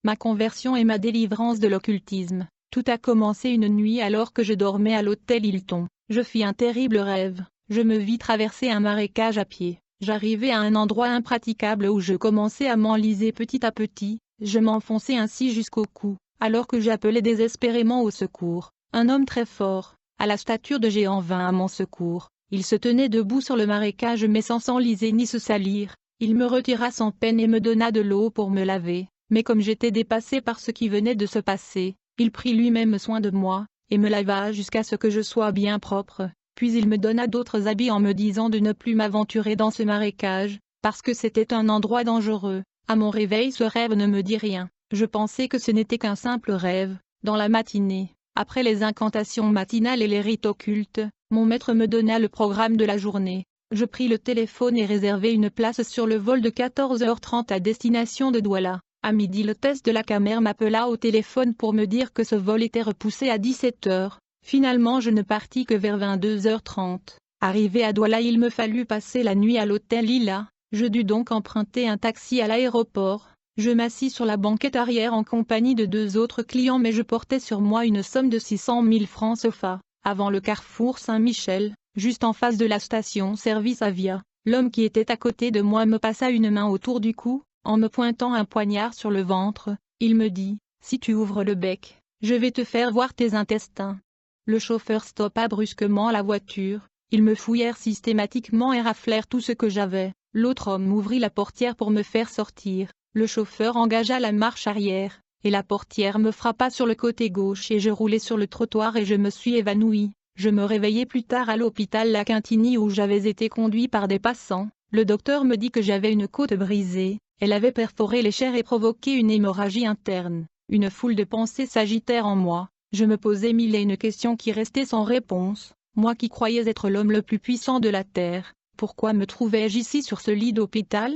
Ma conversion et ma délivrance de l'occultisme. Tout a commencé une nuit alors que je dormais à l'hôtel Hilton. Je fis un terrible rêve. Je me vis traverser un marécage à pied. J'arrivai à un endroit impraticable où je commençais à m'enliser petit à petit. Je m'enfonçai ainsi jusqu'au cou, alors que j'appelais désespérément au secours. Un homme très fort, à la stature de géant vint à mon secours. Il se tenait debout sur le marécage mais sans s'enliser ni se salir. Il me retira sans peine et me donna de l'eau pour me laver. Mais comme j'étais dépassé par ce qui venait de se passer, il prit lui-même soin de moi, et me lava jusqu'à ce que je sois bien propre. Puis il me donna d'autres habits en me disant de ne plus m'aventurer dans ce marécage, parce que c'était un endroit dangereux. À mon réveil ce rêve ne me dit rien. Je pensais que ce n'était qu'un simple rêve. Dans la matinée, après les incantations matinales et les rites occultes, mon maître me donna le programme de la journée. Je pris le téléphone et réservai une place sur le vol de 14h30 à destination de Douala. À midi l'hôtesse de la Camère m'appela au téléphone pour me dire que ce vol était repoussé à 17h. Finalement je ne partis que vers 22h30. Arrivé à Douala il me fallut passer la nuit à l'hôtel Lila. Je dus donc emprunter un taxi à l'aéroport. Je m'assis sur la banquette arrière en compagnie de 2 autres clients mais je portais sur moi une somme de 600 000 francs CFA. Avant le carrefour Saint-Michel, juste en face de la station-service Avia, l'homme qui était à côté de moi me passa une main autour du cou. En me pointant un poignard sur le ventre, il me dit « Si tu ouvres le bec, je vais te faire voir tes intestins ». Le chauffeur stoppa brusquement la voiture, ils me fouillèrent systématiquement et raflèrent tout ce que j'avais. L'autre homme ouvrit la portière pour me faire sortir, le chauffeur engagea la marche arrière, et la portière me frappa sur le côté gauche et je roulai sur le trottoir et je me suis évanoui. Je me réveillai plus tard à l'hôpital La Quintini où j'avais été conduit par des passants. Le docteur me dit que j'avais une côte brisée. Elle avait perforé les chairs et provoqué une hémorragie interne. Une foule de pensées s'agitèrent en moi. Je me posais mille et une questions qui restaient sans réponse. Moi qui croyais être l'homme le plus puissant de la terre, pourquoi me trouvais-je ici sur ce lit d'hôpital?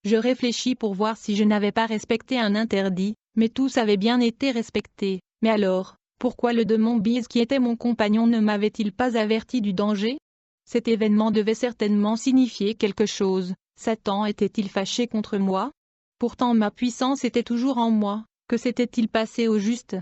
Je réfléchis pour voir si je n'avais pas respecté un interdit, mais tous avaient bien été respectés. Mais alors, pourquoi le démon Bise qui était mon compagnon ne m'avait-il pas averti du danger? Cet événement devait certainement signifier quelque chose. Satan était-il fâché contre moi? Pourtant ma puissance était toujours en moi. Que s'était-il passé au juste?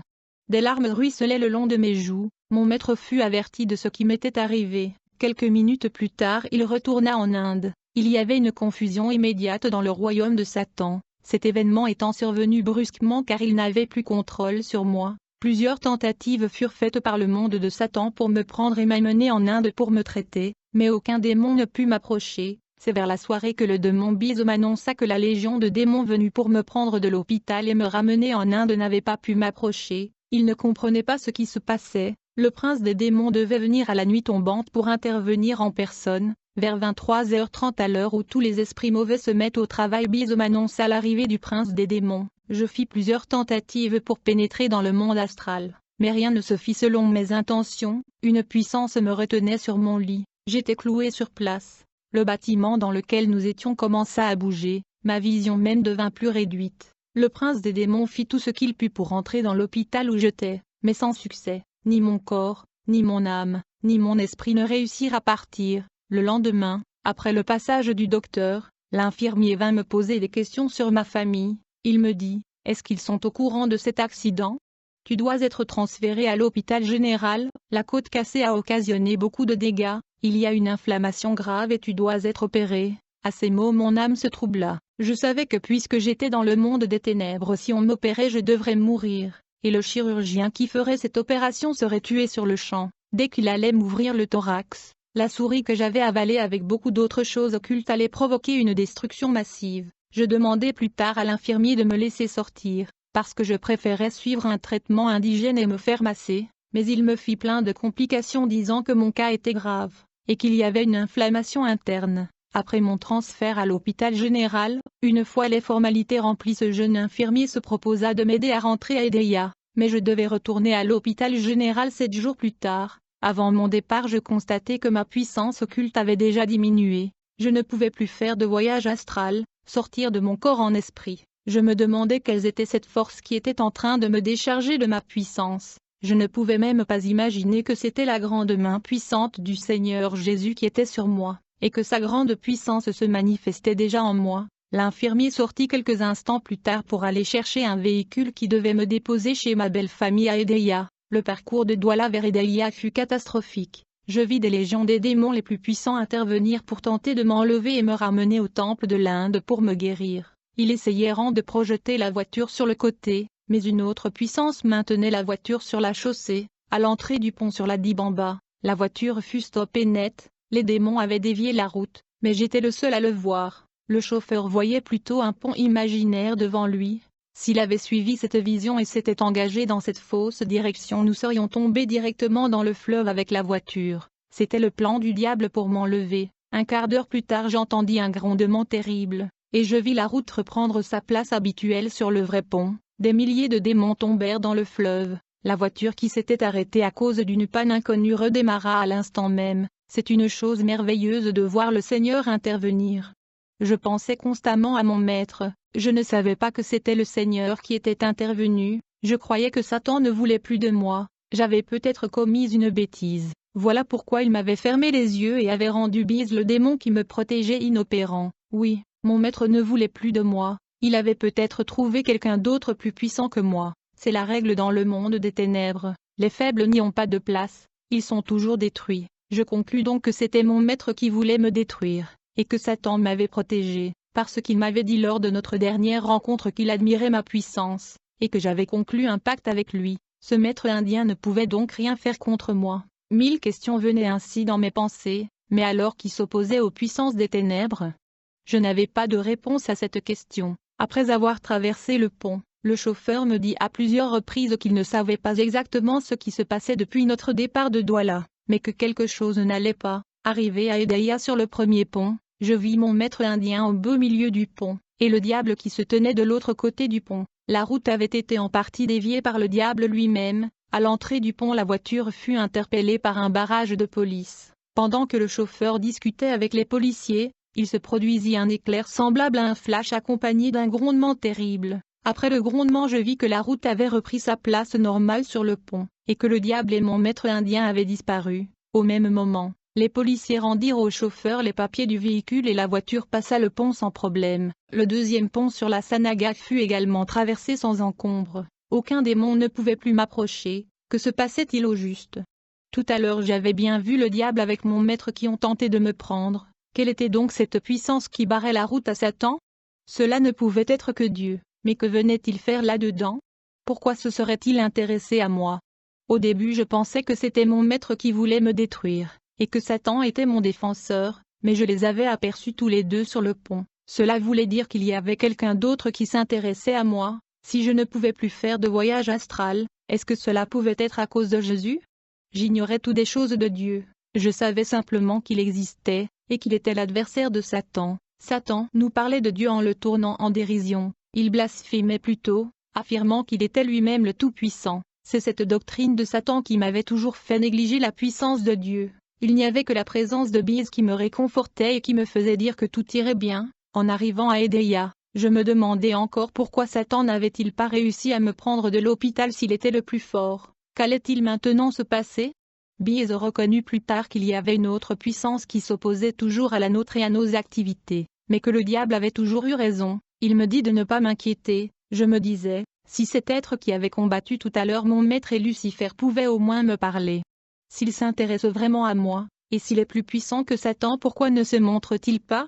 Des larmes ruisselaient le long de mes joues. Mon maître fut averti de ce qui m'était arrivé. Quelques minutes plus tard il retourna en Inde. Il y avait une confusion immédiate dans le royaume de Satan. Cet événement étant survenu brusquement car il n'avait plus contrôle sur moi. Plusieurs tentatives furent faites par le monde de Satan pour me prendre et m'amener en Inde pour me traiter, mais aucun démon ne put m'approcher. C'est vers la soirée que le démon Bise m'annonça que la légion de démons venus pour me prendre de l'hôpital et me ramener en Inde n'avait pas pu m'approcher. Il ne comprenait pas ce qui se passait. Le prince des démons devait venir à la nuit tombante pour intervenir en personne. Vers 23h30 à l'heure où tous les esprits mauvais se mettent au travail, Bise m'annonça l'arrivée du prince des démons. Je fis plusieurs tentatives pour pénétrer dans le monde astral, mais rien ne se fit selon mes intentions. Une puissance me retenait sur mon lit. J'étais cloué sur place. Le bâtiment dans lequel nous étions commença à bouger, ma vision même devint plus réduite. Le prince des démons fit tout ce qu'il put pour entrer dans l'hôpital où j'étais, mais sans succès. Ni mon corps, ni mon âme, ni mon esprit ne réussirent à partir. Le lendemain, après le passage du docteur, l'infirmier vint me poser des questions sur ma famille. Il me dit « Est-ce qu'ils sont au courant de cet accident? Tu dois être transféré à l'hôpital général, la côte cassée a occasionné beaucoup de dégâts, il y a une inflammation grave et tu dois être opéré. » À ces mots mon âme se troubla. Je savais que puisque j'étais dans le monde des ténèbres si on m'opérait je devrais mourir, et le chirurgien qui ferait cette opération serait tué sur le champ. Dès qu'il allait m'ouvrir le thorax, la souris que j'avais avalée avec beaucoup d'autres choses occultes allait provoquer une destruction massive. Je demandai plus tard à l'infirmier de me laisser sortir, parce que je préférais suivre un traitement indigène et me faire masser, mais il me fit plein de complications disant que mon cas était grave, et qu'il y avait une inflammation interne. Après mon transfert à l'hôpital général, une fois les formalités remplies ce jeune infirmier se proposa de m'aider à rentrer à Edea, mais je devais retourner à l'hôpital général 7 jours plus tard. Avant mon départ je constatai que ma puissance occulte avait déjà diminué. Je ne pouvais plus faire de voyage astral, sortir de mon corps en esprit. Je me demandais quelles était cette force qui était en train de me décharger de ma puissance. Je ne pouvais même pas imaginer que c'était la grande main puissante du Seigneur Jésus qui était sur moi, et que sa grande puissance se manifestait déjà en moi. L'infirmier sortit quelques instants plus tard pour aller chercher un véhicule qui devait me déposer chez ma belle famille à Edaya. Le parcours de Douala vers Edaya fut catastrophique. Je vis des légions des démons les plus puissants intervenir pour tenter de m'enlever et me ramener au temple de l'Inde pour me guérir. Ils essayaient de projeter la voiture sur le côté, mais une autre puissance maintenait la voiture sur la chaussée, à l'entrée du pont sur la Dibamba. La voiture fut stoppée net, les démons avaient dévié la route, mais j'étais le seul à le voir. Le chauffeur voyait plutôt un pont imaginaire devant lui. S'il avait suivi cette vision et s'était engagé dans cette fausse direction, nous serions tombés directement dans le fleuve avec la voiture. C'était le plan du diable pour m'enlever. Un quart d'heure plus tard j'entendis un grondement terrible, et je vis la route reprendre sa place habituelle sur le vrai pont. Des milliers de démons tombèrent dans le fleuve. La voiture qui s'était arrêtée à cause d'une panne inconnue redémarra à l'instant même. C'est une chose merveilleuse de voir le Seigneur intervenir. Je pensais constamment à mon maître. Je ne savais pas que c'était le Seigneur qui était intervenu. Je croyais que Satan ne voulait plus de moi. J'avais peut-être commis une bêtise. Voilà pourquoi il m'avait fermé les yeux et avait rendu bise le démon qui me protégeait inopérant. Oui, mon maître ne voulait plus de moi. Il avait peut-être trouvé quelqu'un d'autre plus puissant que moi. C'est la règle dans le monde des ténèbres. Les faibles n'y ont pas de place. Ils sont toujours détruits. Je conclus donc que c'était mon maître qui voulait me détruire, et que Satan m'avait protégé, parce qu'il m'avait dit lors de notre dernière rencontre qu'il admirait ma puissance, et que j'avais conclu un pacte avec lui. Ce maître indien ne pouvait donc rien faire contre moi. 1000 questions venaient ainsi dans mes pensées, mais alors qui s'opposait aux puissances des ténèbres? Je n'avais pas de réponse à cette question. Après avoir traversé le pont, le chauffeur me dit à plusieurs reprises qu'il ne savait pas exactement ce qui se passait depuis notre départ de Douala, mais que quelque chose n'allait pas. Arrivé à Edaya sur le premier pont, je vis mon maître indien au beau milieu du pont, et le diable qui se tenait de l'autre côté du pont. La route avait été en partie déviée par le diable lui-même. À l'entrée du pont, la voiture fut interpellée par un barrage de police. Pendant que le chauffeur discutait avec les policiers, il se produisit un éclair semblable à un flash accompagné d'un grondement terrible. Après le grondement, je vis que la route avait repris sa place normale sur le pont, et que le diable et mon maître indien avaient disparu. Au même moment, les policiers rendirent au chauffeur les papiers du véhicule et la voiture passa le pont sans problème. Le deuxième pont sur la Sanaga fut également traversé sans encombre. Aucun démon ne pouvait plus m'approcher. Que se passait-il au juste? Tout à l'heure j'avais bien vu le diable avec mon maître qui ont tenté de me prendre. Quelle était donc cette puissance qui barrait la route à Satan? Cela ne pouvait être que Dieu. Mais que venait-il faire là-dedans? Pourquoi se serait-il intéressé à moi? Au début je pensais que c'était mon maître qui voulait me détruire, et que Satan était mon défenseur, mais je les avais aperçus tous les deux sur le pont. Cela voulait dire qu'il y avait quelqu'un d'autre qui s'intéressait à moi. Si je ne pouvais plus faire de voyage astral, est-ce que cela pouvait être à cause de Jésus? J'ignorais tout des choses de Dieu. Je savais simplement qu'il existait, et qu'il était l'adversaire de Satan. Satan nous parlait de Dieu en le tournant en dérision. Il blasphémait plutôt, affirmant qu'il était lui-même le Tout-Puissant. C'est cette doctrine de Satan qui m'avait toujours fait négliger la puissance de Dieu. Il n'y avait que la présence de Bise qui me réconfortait et qui me faisait dire que tout irait bien. En arrivant à Edaya, je me demandais encore pourquoi Satan n'avait-il pas réussi à me prendre de l'hôpital s'il était le plus fort. Qu'allait-il maintenant se passer? Bise reconnut plus tard qu'il y avait une autre puissance qui s'opposait toujours à la nôtre et à nos activités, mais que le diable avait toujours eu raison. Il me dit de ne pas m'inquiéter. Je me disais, si cet être qui avait combattu tout à l'heure mon maître et Lucifer pouvait au moins me parler. S'il s'intéresse vraiment à moi, et s'il est plus puissant que Satan, pourquoi ne se montre-t-il pas?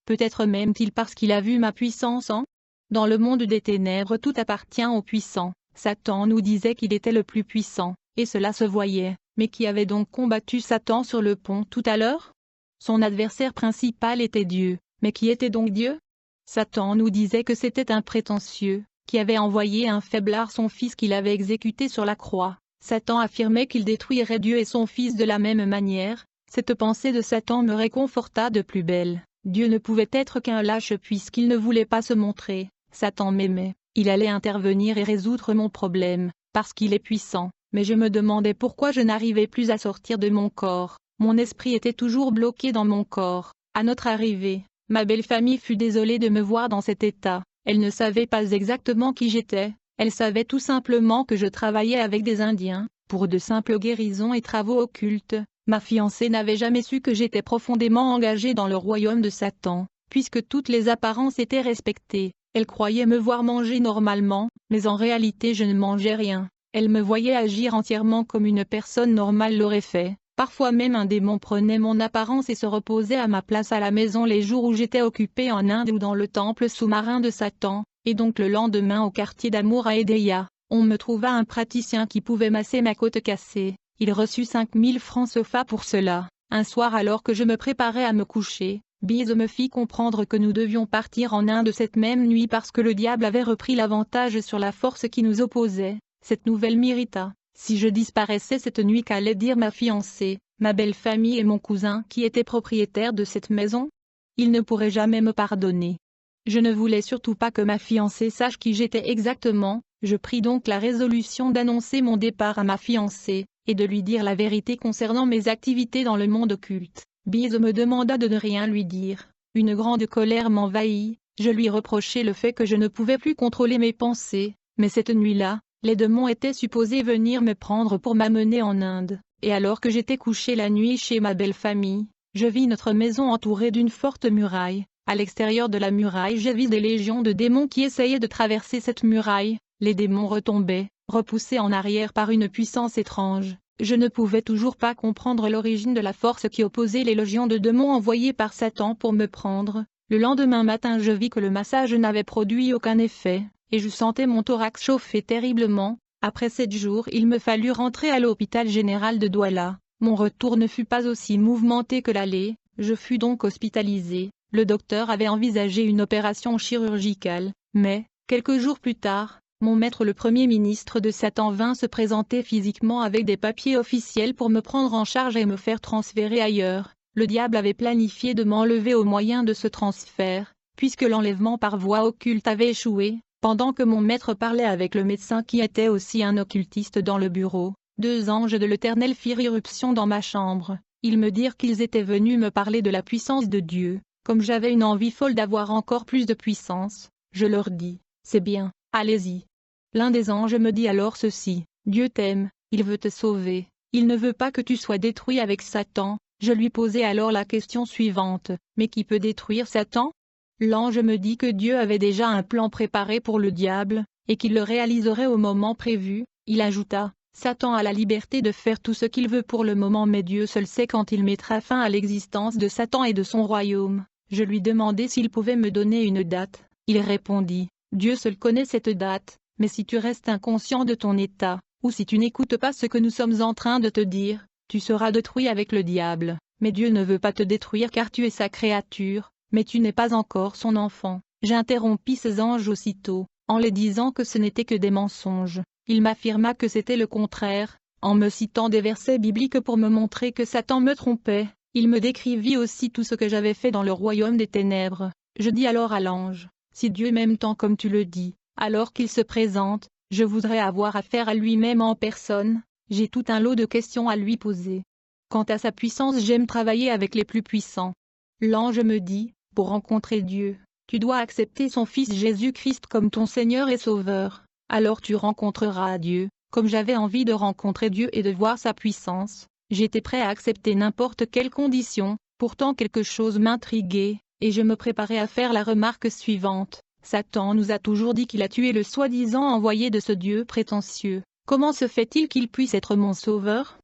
Peut-être même-t-il parce qu'il a vu ma puissance en? Dans le monde des ténèbres tout appartient aux puissants. Satan nous disait qu'il était le plus puissant, et cela se voyait. Mais qui avait donc combattu Satan sur le pont tout à l'heure? Son adversaire principal était Dieu. Mais qui était donc Dieu? Satan nous disait que c'était un prétentieux, qui avait envoyé un faiblard son fils qu'il avait exécuté sur la croix. Satan affirmait qu'il détruirait Dieu et son fils de la même manière. Cette pensée de Satan me réconforta de plus belle. Dieu ne pouvait être qu'un lâche puisqu'il ne voulait pas se montrer. Satan m'aimait. Il allait intervenir et résoudre mon problème, parce qu'il est puissant. Mais je me demandais pourquoi je n'arrivais plus à sortir de mon corps. Mon esprit était toujours bloqué dans mon corps. À notre arrivée, ma belle famille fut désolée de me voir dans cet état. Elle ne savait pas exactement qui j'étais. Elle savait tout simplement que je travaillais avec des Indiens, pour de simples guérisons et travaux occultes. Ma fiancée n'avait jamais su que j'étais profondément engagé dans le royaume de Satan. puisque toutes les apparences étaient respectées. Elle croyait me voir manger normalement, mais en réalité je ne mangeais rien. Elle me voyait agir entièrement comme une personne normale l'aurait fait. Parfois même un démon prenait mon apparence et se reposait à ma place à la maison les jours où j'étais occupée en Inde ou dans le temple sous-marin de Satan, et donc le lendemain au quartier d'amour à Edéa, on me trouva un praticien qui pouvait masser ma côte cassée. Il reçut 5000 francs SOFA pour cela. Un soir alors que je me préparais à me coucher, Biz me fit comprendre que nous devions partir en Inde cette même nuit parce que le diable avait repris l'avantage sur la force qui nous opposait. Cette nouvelle m'irrita. Si je disparaissais cette nuit, qu'allait dire ma fiancée, ma belle famille et mon cousin qui était propriétaire de cette maison? Ils ne pourraient jamais me pardonner. Je ne voulais surtout pas que ma fiancée sache qui j'étais exactement. Je pris donc la résolution d'annoncer mon départ à ma fiancée, et de lui dire la vérité concernant mes activités dans le monde occulte. Biz me demanda de ne rien lui dire. Une grande colère m'envahit, je lui reprochai le fait que je ne pouvais plus contrôler mes pensées, mais cette nuit-là, les démons étaient supposés venir me prendre pour m'amener en Inde, et alors que j'étais couché la nuit chez ma belle famille, je vis notre maison entourée d'une forte muraille. À l'extérieur de la muraille j'ai vu des légions de démons qui essayaient de traverser cette muraille. Les démons retombaient, repoussés en arrière par une puissance étrange. Je ne pouvais toujours pas comprendre l'origine de la force qui opposait les légions de démons envoyées par Satan pour me prendre. Le lendemain matin je vis que le massage n'avait produit aucun effet, et je sentais mon thorax chauffer terriblement. Après 7 jours il me fallut rentrer à l'hôpital général de Douala. Mon retour ne fut pas aussi mouvementé que l'aller, je fus donc hospitalisé. Le docteur avait envisagé une opération chirurgicale, mais, quelques jours plus tard, mon maître le Premier ministre de Satan vint se présenter physiquement avec des papiers officiels pour me prendre en charge et me faire transférer ailleurs. Le diable avait planifié de m'enlever au moyen de ce transfert, puisque l'enlèvement par voie occulte avait échoué. Pendant que mon maître parlait avec le médecin qui était aussi un occultiste dans le bureau, 2 anges de l'Éternel firent irruption dans ma chambre. Ils me dirent qu'ils étaient venus me parler de la puissance de Dieu. Comme j'avais une envie folle d'avoir encore plus de puissance, je leur dis, c'est bien, allez-y. L'un des anges me dit alors ceci, Dieu t'aime, il veut te sauver, il ne veut pas que tu sois détruit avec Satan. Je lui posai alors la question suivante, mais qui peut détruire Satan? L'ange me dit que Dieu avait déjà un plan préparé pour le diable, et qu'il le réaliserait au moment prévu. Il ajouta, Satan a la liberté de faire tout ce qu'il veut pour le moment, mais Dieu seul sait quand il mettra fin à l'existence de Satan et de son royaume. Je lui demandai s'il pouvait me donner une date. Il répondit, Dieu seul connaît cette date, mais si tu restes inconscient de ton état, ou si tu n'écoutes pas ce que nous sommes en train de te dire, tu seras détruit avec le diable. Mais Dieu ne veut pas te détruire car tu es sa créature, mais tu n'es pas encore son enfant. J'interrompis ces anges aussitôt, en les disant que ce n'était que des mensonges. Il m'affirma que c'était le contraire, en me citant des versets bibliques pour me montrer que Satan me trompait. Il me décrivit aussi tout ce que j'avais fait dans le royaume des ténèbres. Je dis alors à l'ange, si Dieu m'aime tant comme tu le dis, alors qu'il se présente, je voudrais avoir affaire à lui-même en personne. J'ai tout un lot de questions à lui poser. Quant à sa puissance, j'aime travailler avec les plus puissants. L'ange me dit, pour rencontrer Dieu, tu dois accepter son Fils Jésus-Christ comme ton Seigneur et Sauveur. Alors tu rencontreras Dieu. Comme j'avais envie de rencontrer Dieu et de voir sa puissance, j'étais prêt à accepter n'importe quelle condition. Pourtant quelque chose m'intriguait, et je me préparais à faire la remarque suivante. Satan nous a toujours dit qu'il a tué le soi-disant envoyé de ce Dieu prétentieux. Comment se fait-il qu'il puisse être mon Sauveur?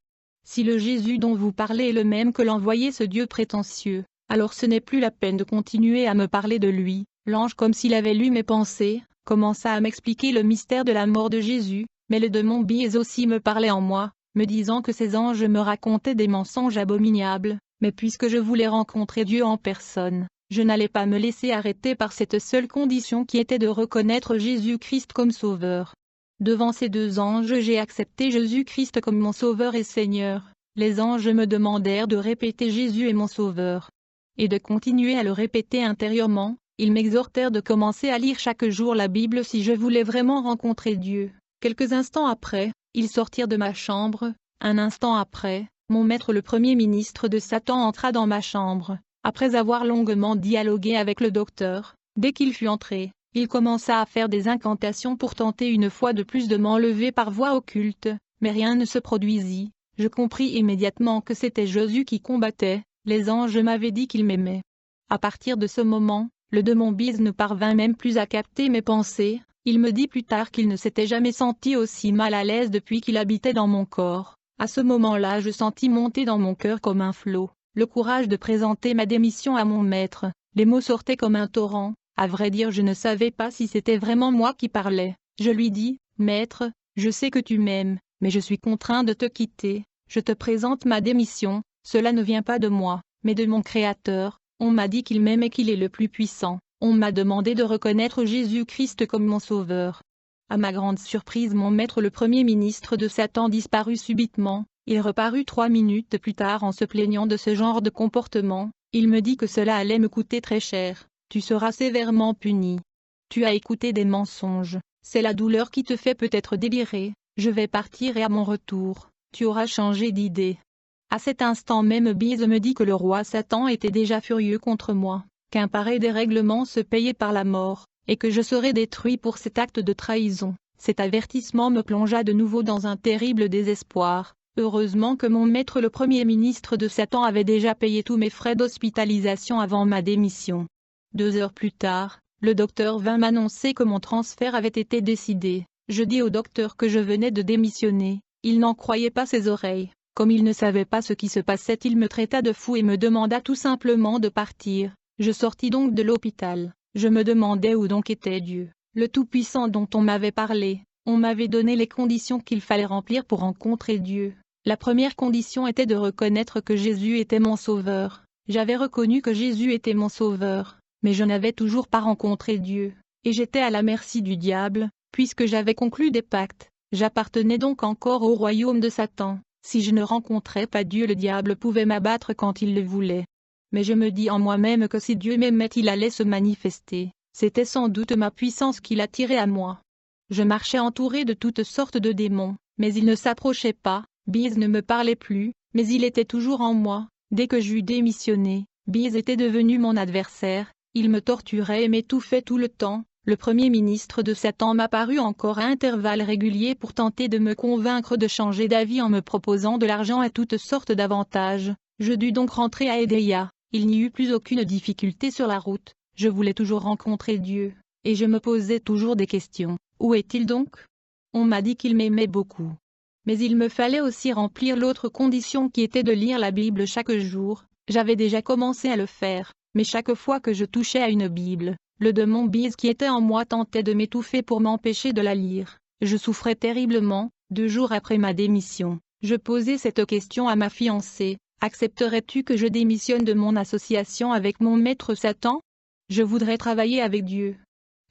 Si le Jésus dont vous parlez est le même que l'envoyé, ce Dieu prétentieux, alors ce n'est plus la peine de continuer à me parler de lui. L'ange, comme s'il avait lu mes pensées, commença à m'expliquer le mystère de la mort de Jésus, mais le démon Biz aussi me parlait en moi, me disant que ces anges me racontaient des mensonges abominables, mais puisque je voulais rencontrer Dieu en personne, je n'allais pas me laisser arrêter par cette seule condition qui était de reconnaître Jésus-Christ comme Sauveur. Devant ces 2 anges, j'ai accepté Jésus-Christ comme mon Sauveur et Seigneur. Les anges me demandèrent de répéter Jésus est mon Sauveur, et de continuer à le répéter intérieurement. Ils m'exhortèrent de commencer à lire chaque jour la Bible si je voulais vraiment rencontrer Dieu. Quelques instants après, ils sortirent de ma chambre. Un instant après, mon maître le Premier ministre de Satan entra dans ma chambre. Après avoir longuement dialogué avec le docteur, dès qu'il fut entré, il commença à faire des incantations pour tenter une fois de plus de m'enlever par voie occulte, mais rien ne se produisit. Je compris immédiatement que c'était Jésus qui combattait. Les anges m'avaient dit qu'ils m'aimaient. À partir de ce moment, le démon Biz ne parvint même plus à capter mes pensées. Il me dit plus tard qu'il ne s'était jamais senti aussi mal à l'aise depuis qu'il habitait dans mon corps. À ce moment-là, je sentis monter dans mon cœur comme un flot le courage de présenter ma démission à mon maître. Les mots sortaient comme un torrent. À vrai dire, je ne savais pas si c'était vraiment moi qui parlais. Je lui dis, « Maître, je sais que tu m'aimes, mais je suis contraint de te quitter. Je te présente ma démission. Cela ne vient pas de moi, mais de mon Créateur. On m'a dit qu'il m'aime et qu'il est le plus puissant. On m'a demandé de reconnaître Jésus-Christ comme mon sauveur. » À ma grande surprise, mon maître, le premier ministre de Satan, disparut subitement. Il reparut 3 minutes plus tard en se plaignant de ce genre de comportement. Il me dit que cela allait me coûter très cher. « Tu seras sévèrement puni. Tu as écouté des mensonges. C'est la douleur qui te fait peut-être délirer. Je vais partir et à mon retour, tu auras changé d'idée. » À cet instant même, Biz me dit que le roi Satan était déjà furieux contre moi, qu'un pareil dérèglement se payait par la mort, et que je serais détruit pour cet acte de trahison. Cet avertissement me plongea de nouveau dans un terrible désespoir. Heureusement que mon maître, le premier ministre de Satan, avait déjà payé tous mes frais d'hospitalisation avant ma démission. 2 heures plus tard, le docteur vint m'annoncer que mon transfert avait été décidé. Je dis au docteur que je venais de démissionner. Il n'en croyait pas ses oreilles. Comme il ne savait pas ce qui se passait, il me traita de fou et me demanda tout simplement de partir. Je sortis donc de l'hôpital. Je me demandais où donc était Dieu, le Tout-Puissant dont on m'avait parlé. On m'avait donné les conditions qu'il fallait remplir pour rencontrer Dieu. La première condition était de reconnaître que Jésus était mon sauveur. J'avais reconnu que Jésus était mon sauveur, mais je n'avais toujours pas rencontré Dieu, et j'étais à la merci du diable, puisque j'avais conclu des pactes. J'appartenais donc encore au royaume de Satan. Si je ne rencontrais pas Dieu, le diable pouvait m'abattre quand il le voulait. Mais je me dis en moi-même que si Dieu m'aimait, il allait se manifester. C'était sans doute ma puissance qui l'attirait à moi. Je marchais entouré de toutes sortes de démons, mais ils ne s'approchaient pas. Biz ne me parlait plus, mais il était toujours en moi. Dès que j'eus démissionné, Biz était devenu mon adversaire. Il me torturait et m'étouffait tout le temps. Le premier ministre de Satan m'apparut encore à intervalles réguliers pour tenter de me convaincre de changer d'avis en me proposant de l'argent et toutes sortes d'avantages. Je dus donc rentrer à Edéia. Il n'y eut plus aucune difficulté sur la route. Je voulais toujours rencontrer Dieu, et je me posais toujours des questions. Où est-il donc? On m'a dit qu'il m'aimait beaucoup. Mais il me fallait aussi remplir l'autre condition qui était de lire la Bible chaque jour. J'avais déjà commencé à le faire, mais chaque fois que je touchais à une Bible, le démon Biz qui était en moi tentait de m'étouffer pour m'empêcher de la lire. Je souffrais terriblement. 2 jours après ma démission, je posais cette question à ma fiancée. Accepterais-tu que je démissionne de mon association avec mon maître Satan? Je voudrais travailler avec Dieu.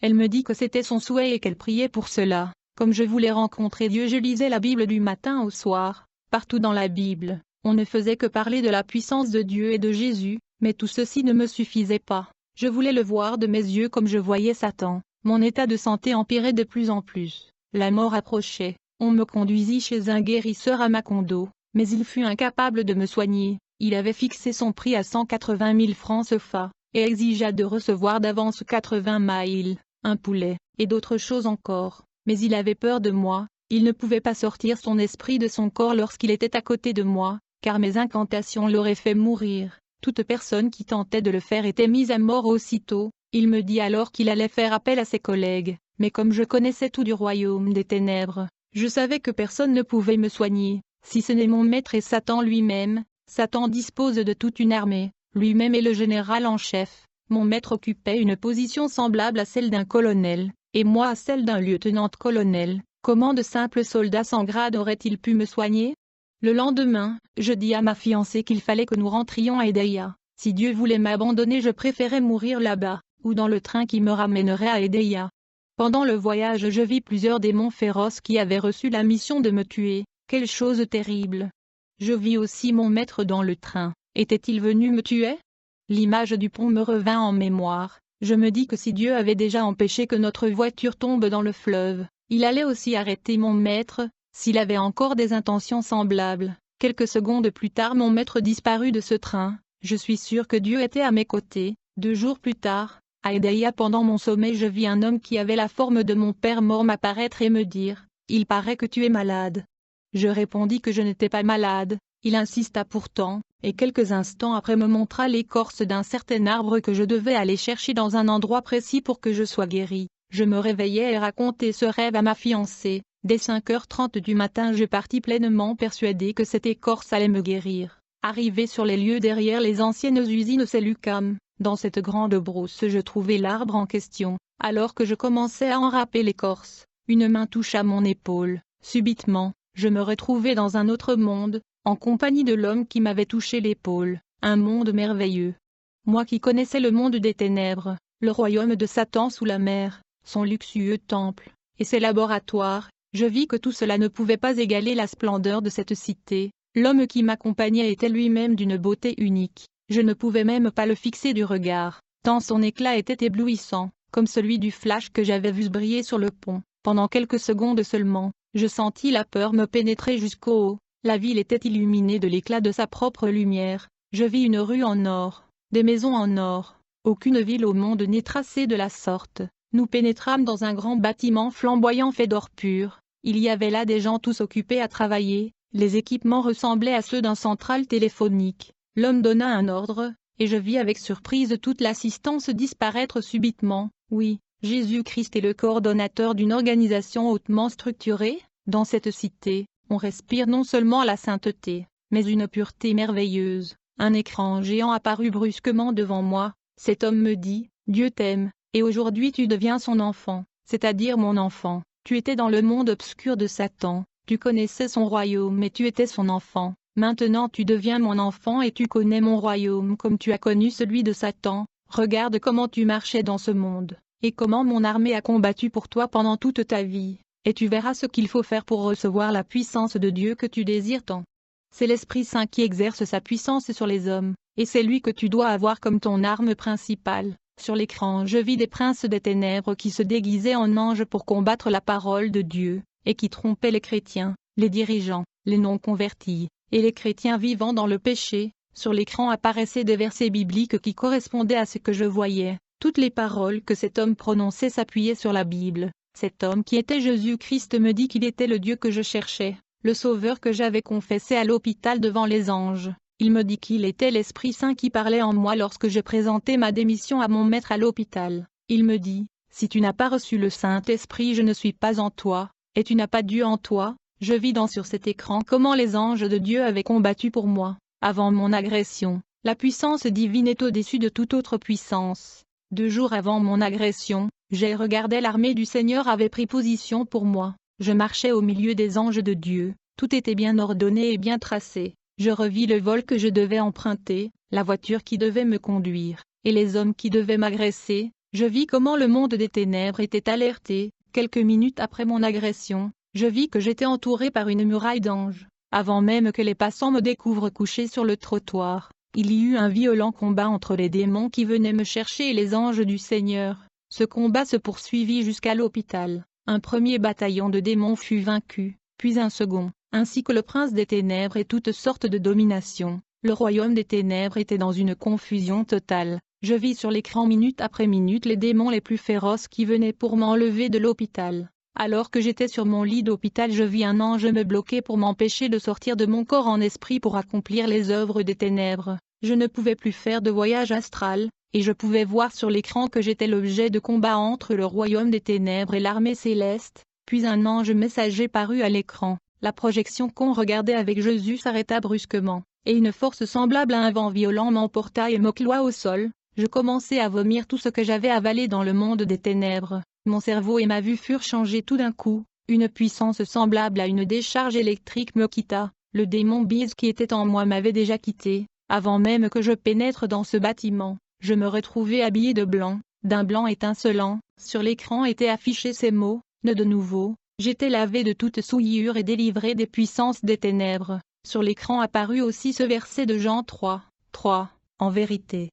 Elle me dit que c'était son souhait et qu'elle priait pour cela. Comme je voulais rencontrer Dieu, je lisais la Bible du matin au soir. Partout dans la Bible, on ne faisait que parler de la puissance de Dieu et de Jésus, mais tout ceci ne me suffisait pas. Je voulais le voir de mes yeux comme je voyais Satan. Mon état de santé empirait de plus en plus. La mort approchait. On me conduisit chez un guérisseur à Macondo, mais il fut incapable de me soigner. Il avait fixé son prix à 180 000 francs CFA, et exigea de recevoir d'avance 80 maïls, un poulet, et d'autres choses encore. Mais il avait peur de moi. Il ne pouvait pas sortir son esprit de son corps lorsqu'il était à côté de moi, car mes incantations l'auraient fait mourir. Toute personne qui tentait de le faire était mise à mort aussitôt. Il me dit alors qu'il allait faire appel à ses collègues, mais comme je connaissais tout du royaume des ténèbres, je savais que personne ne pouvait me soigner, si ce n'est mon maître et Satan lui-même. Satan dispose de toute une armée, lui-même est le général en chef. Mon maître occupait une position semblable à celle d'un colonel, et moi à celle d'un lieutenant-colonel. Comment de simples soldats sans grade auraient-ils pu me soigner? Le lendemain, je dis à ma fiancée qu'il fallait que nous rentrions à Edéia. Si Dieu voulait m'abandonner, je préférais mourir là-bas, ou dans le train qui me ramènerait à Edéia. Pendant le voyage, je vis plusieurs démons féroces qui avaient reçu la mission de me tuer. Quelle chose terrible! Je vis aussi mon maître dans le train. Était-il venu me tuer? L'image du pont me revint en mémoire. Je me dis que si Dieu avait déjà empêché que notre voiture tombe dans le fleuve, il allait aussi arrêter mon maître, s'il avait encore des intentions semblables. Quelques secondes plus tard, mon maître disparut de ce train. Je suis sûr que Dieu était à mes côtés. 2 jours plus tard, à Edéia, pendant mon sommeil, je vis un homme qui avait la forme de mon père mort m'apparaître et me dire « Il paraît que tu es malade ». Je répondis que je n'étais pas malade. Il insista pourtant, et quelques instants après me montra l'écorce d'un certain arbre que je devais aller chercher dans un endroit précis pour que je sois guéri. Je me réveillai et racontai ce rêve à ma fiancée. Dès 5h30 du matin je partis pleinement persuadé que cette écorce allait me guérir. Arrivé sur les lieux derrière les anciennes usines Cellucam, dans cette grande brousse je trouvai l'arbre en question. Alors que je commençais à enrâper l'écorce, une main toucha mon épaule. Subitement, je me retrouvai dans un autre monde, en compagnie de l'homme qui m'avait touché l'épaule, un monde merveilleux. Moi qui connaissais le monde des ténèbres, le royaume de Satan sous la mer, son luxueux temple, et ses laboratoires, je vis que tout cela ne pouvait pas égaler la splendeur de cette cité. L'homme qui m'accompagnait était lui-même d'une beauté unique, je ne pouvais même pas le fixer du regard, tant son éclat était éblouissant, comme celui du flash que j'avais vu briller sur le pont. Pendant quelques secondes seulement, je sentis la peur me pénétrer jusqu'au haut. La ville était illuminée de l'éclat de sa propre lumière. Je vis une rue en or, des maisons en or. Aucune ville au monde n'est tracée de la sorte. Nous pénétrâmes dans un grand bâtiment flamboyant fait d'or pur. Il y avait là des gens tous occupés à travailler. Les équipements ressemblaient à ceux d'un central téléphonique. L'homme donna un ordre, et je vis avec surprise toute l'assistance disparaître subitement. Oui, Jésus-Christ est le coordonnateur d'une organisation hautement structurée. Dans cette cité, on respire non seulement la sainteté, mais une pureté merveilleuse. Un écran géant apparut brusquement devant moi. Cet homme me dit, « Dieu t'aime, et aujourd'hui tu deviens son enfant, c'est-à-dire mon enfant. Tu étais dans le monde obscur de Satan, tu connaissais son royaume et tu étais son enfant. Maintenant tu deviens mon enfant et tu connais mon royaume comme tu as connu celui de Satan. Regarde comment tu marchais dans ce monde, et comment mon armée a combattu pour toi pendant toute ta vie. Et tu verras ce qu'il faut faire pour recevoir la puissance de Dieu que tu désires tant. C'est l'Esprit Saint qui exerce sa puissance sur les hommes, et c'est lui que tu dois avoir comme ton arme principale. Sur l'écran je vis des princes des ténèbres qui se déguisaient en anges pour combattre la parole de Dieu, et qui trompaient les chrétiens, les dirigeants, les non-convertis, et les chrétiens vivant dans le péché. Sur l'écran apparaissaient des versets bibliques qui correspondaient à ce que je voyais. Toutes les paroles que cet homme prononçait s'appuyaient sur la Bible. Cet homme qui était Jésus-Christ me dit qu'il était le Dieu que je cherchais, le Sauveur que j'avais confessé à l'hôpital devant les anges. Il me dit qu'il était l'Esprit Saint qui parlait en moi lorsque je présentais ma démission à mon maître à l'hôpital. Il me dit, « Si tu n'as pas reçu le Saint-Esprit, je ne suis pas en toi, et tu n'as pas Dieu en toi. » Je vis sur cet écran comment les anges de Dieu avaient combattu pour moi. Avant mon agression, la puissance divine est au-dessus de toute autre puissance. 2 jours avant mon agression, j'ai regardé l'armée du Seigneur avait pris position pour moi. Je marchais au milieu des anges de Dieu, tout était bien ordonné et bien tracé. Je revis le vol que je devais emprunter, la voiture qui devait me conduire, et les hommes qui devaient m'agresser. Je vis comment le monde des ténèbres était alerté. Quelques minutes après mon agression, je vis que j'étais entouré par une muraille d'anges. Avant même que les passants me découvrent couché sur le trottoir, il y eut un violent combat entre les démons qui venaient me chercher et les anges du Seigneur. Ce combat se poursuivit jusqu'à l'hôpital. Un premier bataillon de démons fut vaincu, puis un second, ainsi que le prince des ténèbres et toutes sortes de dominations. Le royaume des ténèbres était dans une confusion totale. Je vis sur l'écran minute après minute les démons les plus féroces qui venaient pour m'enlever de l'hôpital. Alors que j'étais sur mon lit d'hôpital, je vis un ange me bloquer pour m'empêcher de sortir de mon corps en esprit pour accomplir les œuvres des ténèbres. Je ne pouvais plus faire de voyage astral, et je pouvais voir sur l'écran que j'étais l'objet de combat entre le royaume des ténèbres et l'armée céleste. Puis un ange messager parut à l'écran. La projection qu'on regardait avec Jésus s'arrêta brusquement, et une force semblable à un vent violent m'emporta et me cloua au sol. Je commençai à vomir tout ce que j'avais avalé dans le monde des ténèbres. Mon cerveau et ma vue furent changés tout d'un coup. Une puissance semblable à une décharge électrique me quitta. Le démon bise qui était en moi m'avait déjà quitté. Avant même que je pénètre dans ce bâtiment, je me retrouvai habillé de blanc, d'un blanc étincelant. Sur l'écran étaient affichés ces mots, « Ne de nouveau ». J'étais lavé de toute souillure et délivré des puissances des ténèbres. Sur l'écran apparut aussi ce verset de Jean 3, 3. En vérité,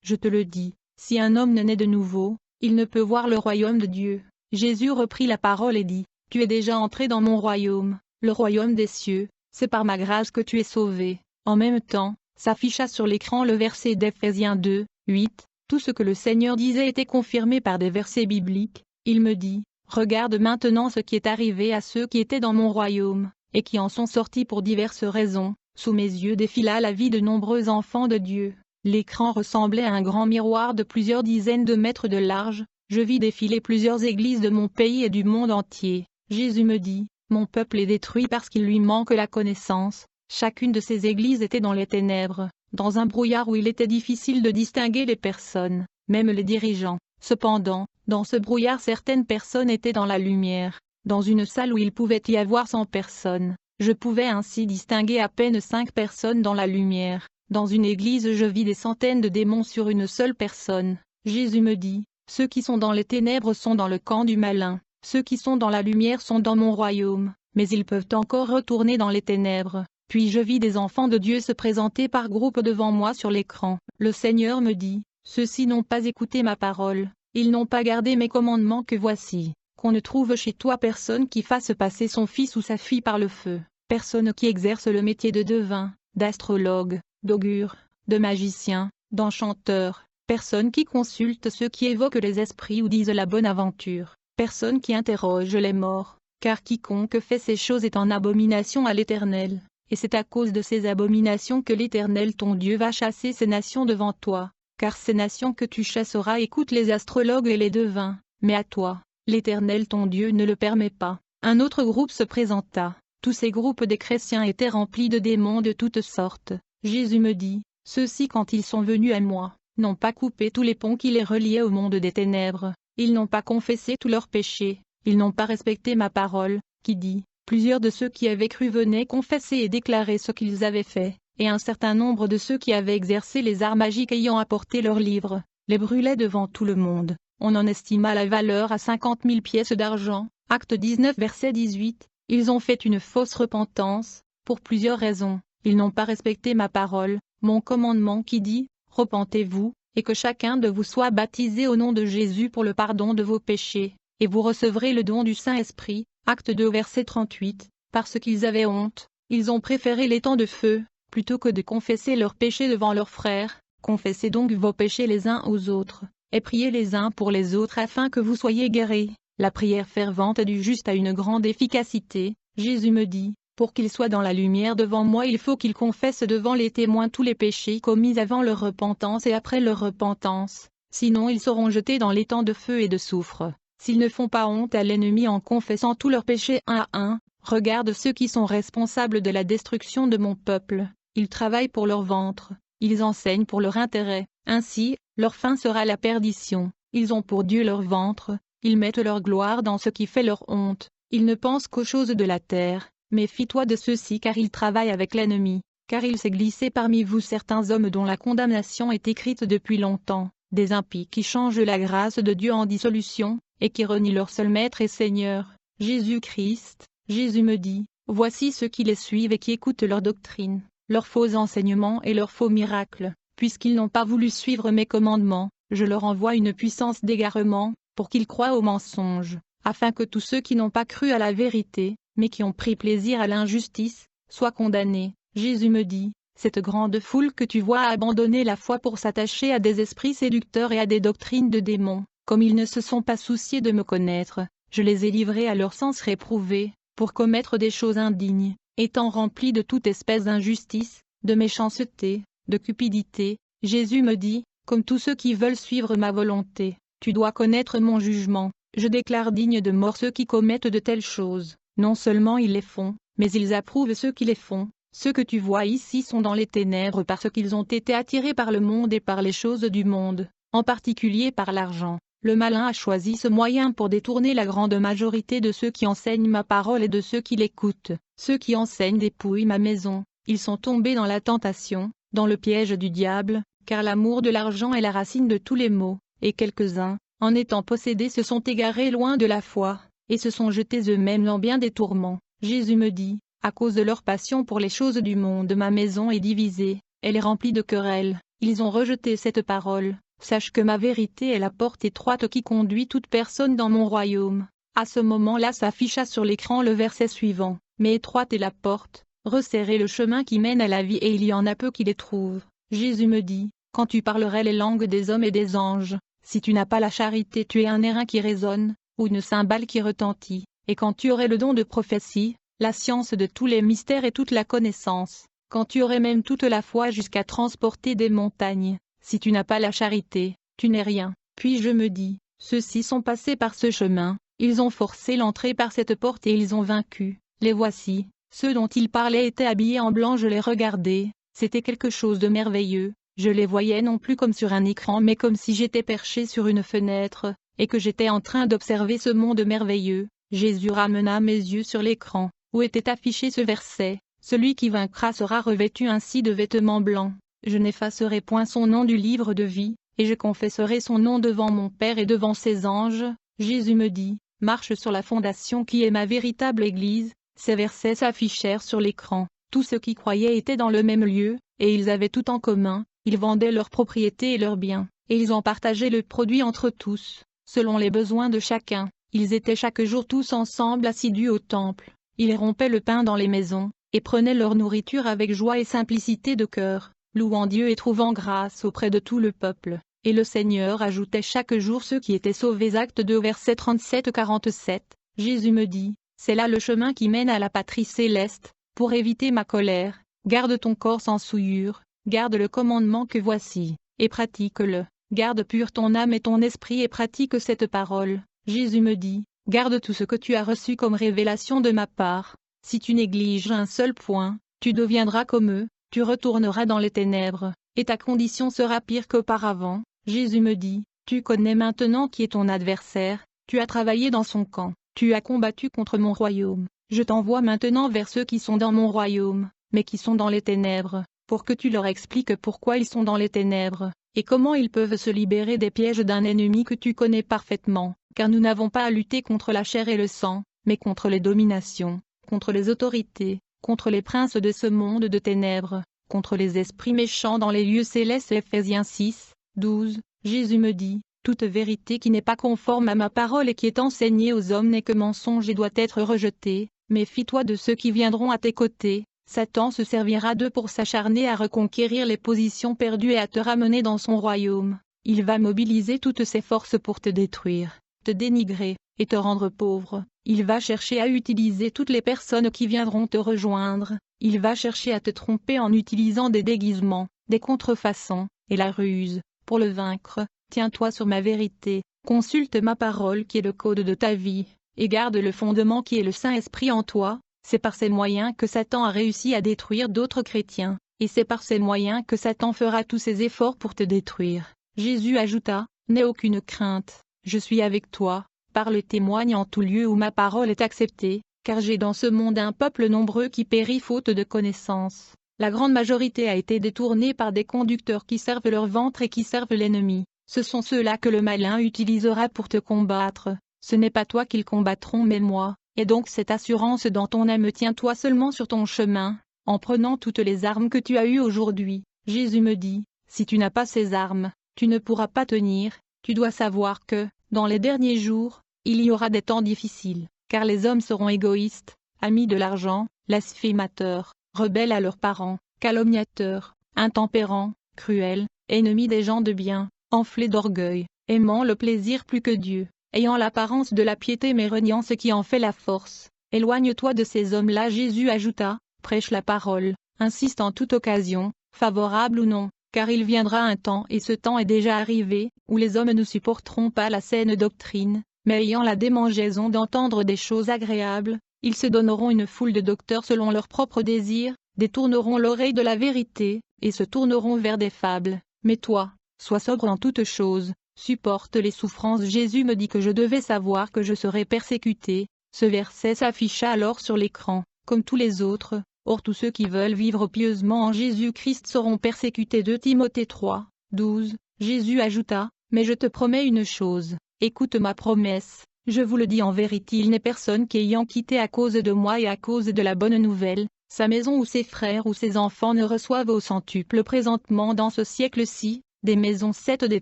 je te le dis, si un homme ne naît de nouveau, il ne peut voir le royaume de Dieu. Jésus reprit la parole et dit, « Tu es déjà entré dans mon royaume, le royaume des cieux, c'est par ma grâce que tu es sauvé. » En même temps, s'afficha sur l'écran le verset d'Éphésiens 2, 8. Tout ce que le Seigneur disait était confirmé par des versets bibliques. Il me dit, « Regarde maintenant ce qui est arrivé à ceux qui étaient dans mon royaume, et qui en sont sortis pour diverses raisons, Sous mes yeux défila la vie de nombreux enfants de Dieu. L'écran ressemblait à un grand miroir de plusieurs dizaines de mètres de large. Je vis défiler plusieurs églises de mon pays et du monde entier. Jésus me dit, mon peuple est détruit parce qu'il lui manque la connaissance. Chacune de ces églises était dans les ténèbres, dans un brouillard où il était difficile de distinguer les personnes, même les dirigeants. Cependant, dans ce brouillard certaines personnes étaient dans la lumière. Dans une salle où il pouvait y avoir 100 personnes, je pouvais ainsi distinguer à peine 5 personnes dans la lumière. Dans une église je vis des centaines de démons sur une seule personne. Jésus me dit, ceux qui sont dans les ténèbres sont dans le camp du malin, ceux qui sont dans la lumière sont dans mon royaume, mais ils peuvent encore retourner dans les ténèbres. Puis je vis des enfants de Dieu se présenter par groupe devant moi sur l'écran. Le Seigneur me dit, ceux-ci n'ont pas écouté ma parole, ils n'ont pas gardé mes commandements que voici, qu'on ne trouve chez toi personne qui fasse passer son fils ou sa fille par le feu, personne qui exerce le métier de devin, d'astrologue, d'augure, de magicien, d'enchanteur, personne qui consulte ceux qui évoquent les esprits ou disent la bonne aventure, personne qui interroge les morts, car quiconque fait ces choses est en abomination à l'Éternel. Et c'est à cause de ces abominations que l'Éternel ton Dieu va chasser ces nations devant toi, car ces nations que tu chasseras écoutent les astrologues et les devins, mais à toi, l'Éternel ton Dieu ne le permet pas. Un autre groupe se présenta, tous ces groupes des chrétiens étaient remplis de démons de toutes sortes. Jésus me dit, ceux-ci quand ils sont venus à moi, n'ont pas coupé tous les ponts qui les reliaient au monde des ténèbres, ils n'ont pas confessé tous leurs péchés, ils n'ont pas respecté ma parole, qui dit, plusieurs de ceux qui avaient cru venaient confesser et déclarer ce qu'ils avaient fait, et un certain nombre de ceux qui avaient exercé les arts magiques ayant apporté leurs livres, les brûlaient devant tout le monde. On en estima la valeur à 50 000 pièces d'argent. Acte 19 verset 18. Ils ont fait une fausse repentance, pour plusieurs raisons. Ils n'ont pas respecté ma parole, mon commandement qui dit, repentez-vous, et que chacun de vous soit baptisé au nom de Jésus pour le pardon de vos péchés, et vous recevrez le don du Saint-Esprit. Acte 2 verset 38, parce qu'ils avaient honte, ils ont préféré les temps de feu, plutôt que de confesser leurs péchés devant leurs frères. Confessez donc vos péchés les uns aux autres, et priez les uns pour les autres afin que vous soyez guéris. La prière fervente du juste a une grande efficacité. Jésus me dit, pour qu'ils soient dans la lumière devant moi il faut qu'ils confessent devant les témoins tous les péchés commis avant leur repentance et après leur repentance, sinon ils seront jetés dans les temps de feu et de soufre. S'ils ne font pas honte à l'ennemi en confessant tous leurs péchés un à un, regarde ceux qui sont responsables de la destruction de mon peuple, ils travaillent pour leur ventre, ils enseignent pour leur intérêt, ainsi, leur fin sera la perdition, ils ont pour Dieu leur ventre, ils mettent leur gloire dans ce qui fait leur honte, ils ne pensent qu'aux choses de la terre, méfie-toi de ceux-ci car ils travaillent avec l'ennemi, car il s'est glissé parmi vous certains hommes dont la condamnation est écrite depuis longtemps, des impies qui changent la grâce de Dieu en dissolution, et qui renient leur seul Maître et Seigneur, Jésus-Christ. Jésus me dit, voici ceux qui les suivent et qui écoutent leur doctrine, leurs faux enseignements et leurs faux miracles, puisqu'ils n'ont pas voulu suivre mes commandements, je leur envoie une puissance d'égarement, pour qu'ils croient aux mensonges, afin que tous ceux qui n'ont pas cru à la vérité, mais qui ont pris plaisir à l'injustice, soient condamnés. Jésus me dit, cette grande foule que tu vois a abandonné la foi pour s'attacher à des esprits séducteurs et à des doctrines de démons. Comme ils ne se sont pas souciés de me connaître, je les ai livrés à leur sens réprouvé, pour commettre des choses indignes, étant remplis de toute espèce d'injustice, de méchanceté, de cupidité. Jésus me dit, comme tous ceux qui veulent suivre ma volonté, tu dois connaître mon jugement. Je déclare dignes de mort ceux qui commettent de telles choses. Non seulement ils les font, mais ils approuvent ceux qui les font. Ceux que tu vois ici sont dans les ténèbres parce qu'ils ont été attirés par le monde et par les choses du monde, en particulier par l'argent. Le malin a choisi ce moyen pour détourner la grande majorité de ceux qui enseignent ma parole et de ceux qui l'écoutent. Ceux qui enseignent dépouillent ma maison, ils sont tombés dans la tentation, dans le piège du diable, car l'amour de l'argent est la racine de tous les maux, et quelques-uns, en étant possédés se sont égarés loin de la foi, et se sont jetés eux-mêmes dans bien des tourments. Jésus me dit, à cause de leur passion pour les choses du monde ma maison est divisée, elle est remplie de querelles, ils ont rejeté cette parole. Sache que ma vérité est la porte étroite qui conduit toute personne dans mon royaume. À ce moment-là s'afficha sur l'écran le verset suivant. Mais étroite est la porte, resserrez le chemin qui mène à la vie et il y en a peu qui les trouvent. Jésus me dit, quand tu parlerais les langues des hommes et des anges, si tu n'as pas la charité tu es un airain qui résonne, ou une cymbale qui retentit, et quand tu aurais le don de prophétie, la science de tous les mystères et toute la connaissance, quand tu aurais même toute la foi jusqu'à transporter des montagnes, si tu n'as pas la charité, tu n'es rien. Puis je me dis, ceux-ci sont passés par ce chemin, ils ont forcé l'entrée par cette porte et ils ont vaincu. Les voici, ceux dont ils parlaient étaient habillés en blanc, je les regardais, c'était quelque chose de merveilleux, je les voyais non plus comme sur un écran mais comme si j'étais perché sur une fenêtre, et que j'étais en train d'observer ce monde merveilleux. Jésus ramena mes yeux sur l'écran, où était affiché ce verset, « Celui qui vaincra sera revêtu ainsi de vêtements blancs. Je n'effacerai point son nom du livre de vie, et je confesserai son nom devant mon Père et devant ses anges. » Jésus me dit, « Marche sur la fondation qui est ma véritable Église. » Ces versets s'affichèrent sur l'écran. Tous ceux qui croyaient étaient dans le même lieu, et ils avaient tout en commun, ils vendaient leurs propriétés et leurs biens, et ils en partageaient le produit entre tous, selon les besoins de chacun. Ils étaient chaque jour tous ensemble assidus au temple, ils rompaient le pain dans les maisons, et prenaient leur nourriture avec joie et simplicité de cœur, louant Dieu et trouvant grâce auprès de tout le peuple. Et le Seigneur ajoutait chaque jour ceux qui étaient sauvés. Actes 2 versets 37-47. Jésus me dit, c'est là le chemin qui mène à la patrie céleste. Pour éviter ma colère, garde ton corps sans souillure, garde le commandement que voici, et pratique-le. Garde pur ton âme et ton esprit et pratique cette parole. Jésus me dit, garde tout ce que tu as reçu comme révélation de ma part. Si tu négliges un seul point, tu deviendras comme eux, tu retourneras dans les ténèbres, et ta condition sera pire qu'auparavant. Jésus me dit, tu connais maintenant qui est ton adversaire, tu as travaillé dans son camp, tu as combattu contre mon royaume. Je t'envoie maintenant vers ceux qui sont dans mon royaume, mais qui sont dans les ténèbres, pour que tu leur expliques pourquoi ils sont dans les ténèbres, et comment ils peuvent se libérer des pièges d'un ennemi que tu connais parfaitement, car nous n'avons pas à lutter contre la chair et le sang, mais contre les dominations, contre les autorités, contre les princes de ce monde de ténèbres, contre les esprits méchants dans les lieux célestes. Ephésiens 6, 12. Jésus me dit, toute vérité qui n'est pas conforme à ma parole et qui est enseignée aux hommes n'est que mensonge et doit être rejetée. Méfie-toi de ceux qui viendront à tes côtés, Satan se servira d'eux pour s'acharner à reconquérir les positions perdues et à te ramener dans son royaume. Il va mobiliser toutes ses forces pour te détruire, te dénigrer, et te rendre pauvre. Il va chercher à utiliser toutes les personnes qui viendront te rejoindre, il va chercher à te tromper en utilisant des déguisements, des contrefaçons, et la ruse. Pour le vaincre, tiens-toi sur ma vérité, consulte ma parole qui est le code de ta vie, et garde le fondement qui est le Saint-Esprit en toi. C'est par ces moyens que Satan a réussi à détruire d'autres chrétiens, et c'est par ces moyens que Satan fera tous ses efforts pour te détruire. Jésus ajouta, n'aie aucune crainte, je suis avec toi, parle et témoigne en tout lieu où ma parole est acceptée, car j'ai dans ce monde un peuple nombreux qui périt faute de connaissance. La grande majorité a été détournée par des conducteurs qui servent leur ventre et qui servent l'ennemi. Ce sont ceux-là que le malin utilisera pour te combattre. Ce n'est pas toi qu'ils combattront mais moi, et donc cette assurance dans ton âme, tiens-toi seulement sur ton chemin, en prenant toutes les armes que tu as eues aujourd'hui. Jésus me dit, si tu n'as pas ces armes, tu ne pourras pas tenir. Tu dois savoir que, dans les derniers jours, il y aura des temps difficiles, car les hommes seront égoïstes, amis de l'argent, blasphémateurs, rebelles à leurs parents, calomniateurs, intempérants, cruels, ennemis des gens de bien, enflés d'orgueil, aimant le plaisir plus que Dieu, ayant l'apparence de la piété mais reniant ce qui en fait la force. Éloigne-toi de ces hommes-là. Jésus ajouta, prêche la parole, insiste en toute occasion, favorable ou non, car il viendra un temps, et ce temps est déjà arrivé, où les hommes ne supporteront pas la saine doctrine, mais ayant la démangeaison d'entendre des choses agréables, ils se donneront une foule de docteurs selon leurs propres désirs, détourneront l'oreille de la vérité, et se tourneront vers des fables. Mais toi, sois sobre en toutes choses, supporte les souffrances. Jésus me dit que je devais savoir que je serais persécuté. Ce verset s'afficha alors sur l'écran, comme tous les autres. Or tous ceux qui veulent vivre pieusement en Jésus-Christ seront persécutés. 2 Timothée 3, 12. Jésus ajouta, mais je te promets une chose, écoute ma promesse, je vous le dis en vérité, il n'est personne qui ayant quitté à cause de moi et à cause de la bonne nouvelle, sa maison ou ses frères ou ses enfants ne reçoivent au centuple présentement dans ce siècle-ci, des maisons 7 des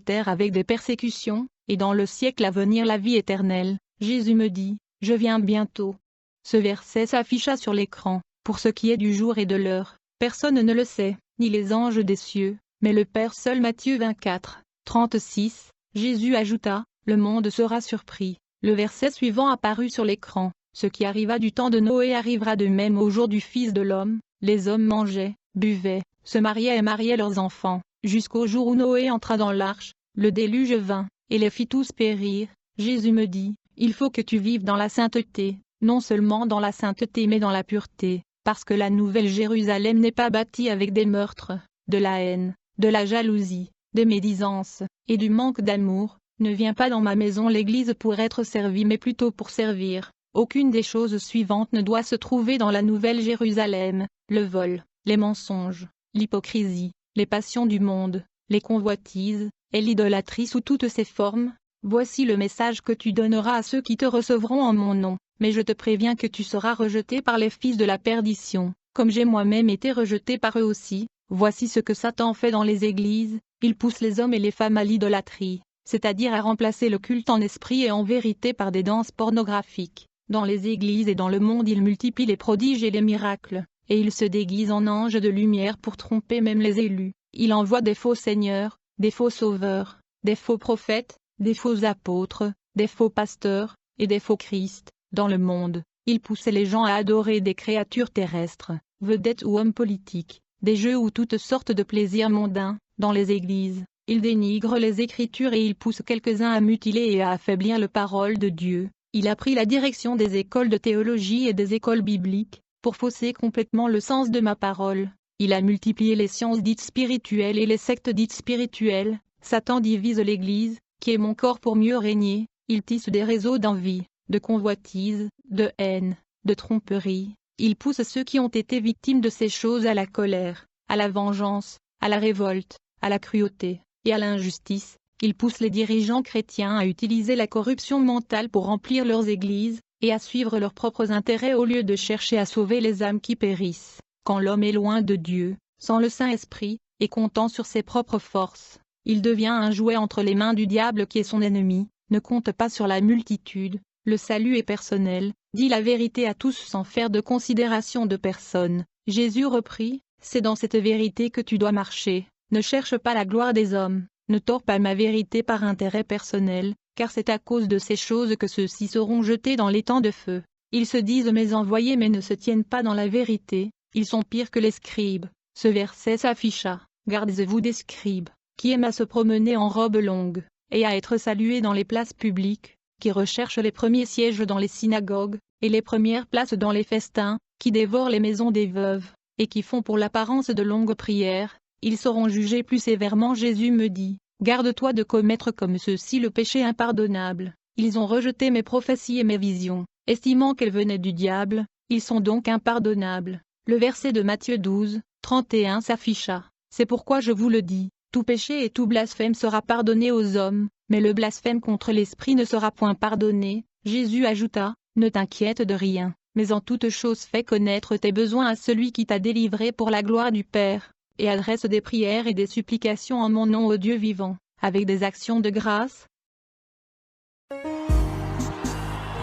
terres avec des persécutions, et dans le siècle à venir la vie éternelle. Jésus me dit, je viens bientôt. Ce verset s'afficha sur l'écran. Pour ce qui est du jour et de l'heure, personne ne le sait, ni les anges des cieux, mais le Père seul. Matthieu 24, 36. Jésus ajouta, le monde sera surpris. Le verset suivant apparut sur l'écran. Ce qui arriva du temps de Noé arrivera de même au jour du Fils de l'homme. Les hommes mangeaient, buvaient, se mariaient et mariaient leurs enfants, jusqu'au jour où Noé entra dans l'arche, le déluge vint, et les fit tous périr. Jésus me dit, il faut que tu vives dans la sainteté, non seulement dans la sainteté mais dans la pureté, parce que la nouvelle Jérusalem n'est pas bâtie avec des meurtres, de la haine, de la jalousie, des médisances, et du manque d'amour. Ne viens pas dans ma maison l'Église pour être servie mais plutôt pour servir. Aucune des choses suivantes ne doit se trouver dans la nouvelle Jérusalem, le vol, les mensonges, l'hypocrisie, les passions du monde, les convoitises, et l'idolâtrie sous toutes ses formes. Voici le message que tu donneras à ceux qui te recevront en mon nom, mais je te préviens que tu seras rejeté par les fils de la perdition, comme j'ai moi-même été rejeté par eux aussi. Voici ce que Satan fait dans les églises, il pousse les hommes et les femmes à l'idolâtrie, c'est-à-dire à remplacer le culte en esprit et en vérité par des danses pornographiques. Dans les églises et dans le monde il multiplie les prodiges et les miracles, et il se déguise en ange de lumière pour tromper même les élus. Il envoie des faux seigneurs, des faux sauveurs, des faux prophètes, des faux apôtres, des faux pasteurs, et des faux Christ. Dans le monde, il pousse les gens à adorer des créatures terrestres, vedettes ou hommes politiques, des jeux ou toutes sortes de plaisirs mondains. Dans les églises, il dénigre les Écritures et il pousse quelques-uns à mutiler et à affaiblir la parole de Dieu. Il a pris la direction des écoles de théologie et des écoles bibliques, pour fausser complètement le sens de ma parole. Il a multiplié les sciences dites spirituelles et les sectes dites spirituelles. Satan divise l'Église, qui est mon corps pour mieux régner. Il tisse des réseaux d'envie, de convoitise, de haine, de tromperie. Il pousse ceux qui ont été victimes de ces choses à la colère, à la vengeance, à la révolte, à la cruauté, et à l'injustice. Il pousse les dirigeants chrétiens à utiliser la corruption mentale pour remplir leurs églises, et à suivre leurs propres intérêts au lieu de chercher à sauver les âmes qui périssent. Quand l'homme est loin de Dieu, sans le Saint-Esprit, et comptant sur ses propres forces, il devient un jouet entre les mains du diable qui est son ennemi. Ne compte pas sur la multitude, le salut est personnel, dis la vérité à tous sans faire de considération de personne. Jésus reprit, c'est dans cette vérité que tu dois marcher, ne cherche pas la gloire des hommes. Ne tords pas ma vérité par intérêt personnel, car c'est à cause de ces choses que ceux-ci seront jetés dans les temps de feu. Ils se disent mes envoyés mais ne se tiennent pas dans la vérité, ils sont pires que les scribes. Ce verset s'afficha, gardez-vous des scribes, qui aiment à se promener en robe longue, et à être salués dans les places publiques, qui recherchent les premiers sièges dans les synagogues, et les premières places dans les festins, qui dévorent les maisons des veuves, et qui font pour l'apparence de longues prières. Ils seront jugés plus sévèrement. Jésus me dit, garde-toi de commettre comme ceux-ci le péché impardonnable. Ils ont rejeté mes prophéties et mes visions, estimant qu'elles venaient du diable, ils sont donc impardonnables. Le verset de Matthieu 12, 31 s'afficha. C'est pourquoi je vous le dis, tout péché et tout blasphème sera pardonné aux hommes, mais le blasphème contre l'Esprit ne sera point pardonné. Jésus ajouta, ne t'inquiète de rien, mais en toute chose fais connaître tes besoins à celui qui t'a délivré pour la gloire du Père. Et adresse des prières et des supplications en mon nom au Dieu vivant, avec des actions de grâce.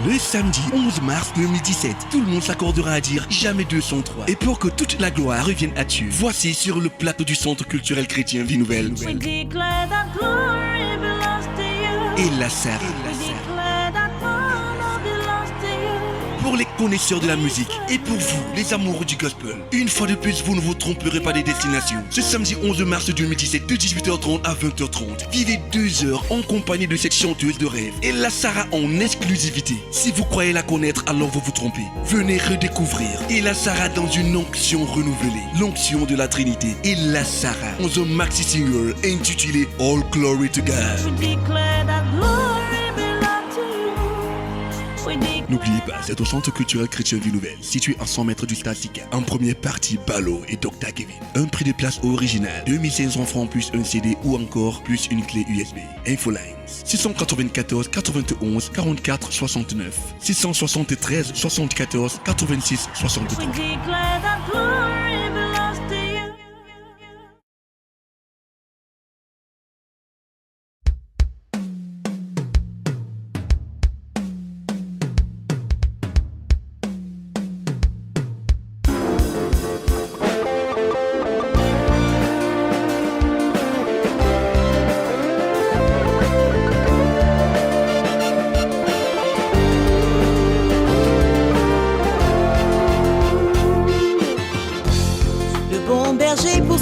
Le samedi 11 mars 2017, tout le monde s'accordera à dire jamais 203. Et pour que toute la gloire revienne à Dieu, voici sur le plateau du Centre culturel chrétien Vie Nouvelle. Et la Sarah. Pour les connaisseurs de la musique et pour vous, les amoureux du gospel, une fois de plus, vous ne vous tromperez pas des destinations. Ce samedi 11 mars 2017, de 18h30 à 20h30, vivez 2 heures en compagnie de cette chanteuse de rêve, et la Sarah en exclusivité. Si vous croyez la connaître, alors vous vous trompez. Venez redécouvrir et la Sarah dans une onction renouvelée, l'onction de la Trinité. Et la Sarah dans un maxi single intitulé All Glory to God. N'oubliez pas, c'est au Centre culturel chrétien Vie Nouvelle, situé à 100 mètres du Stade Sika. En première partie, Balo et Dr. Kevin. Un prix de place original, 2500 francs plus un CD ou encore plus une clé USB. Infolines 694 91 44 69 673 74 86 63.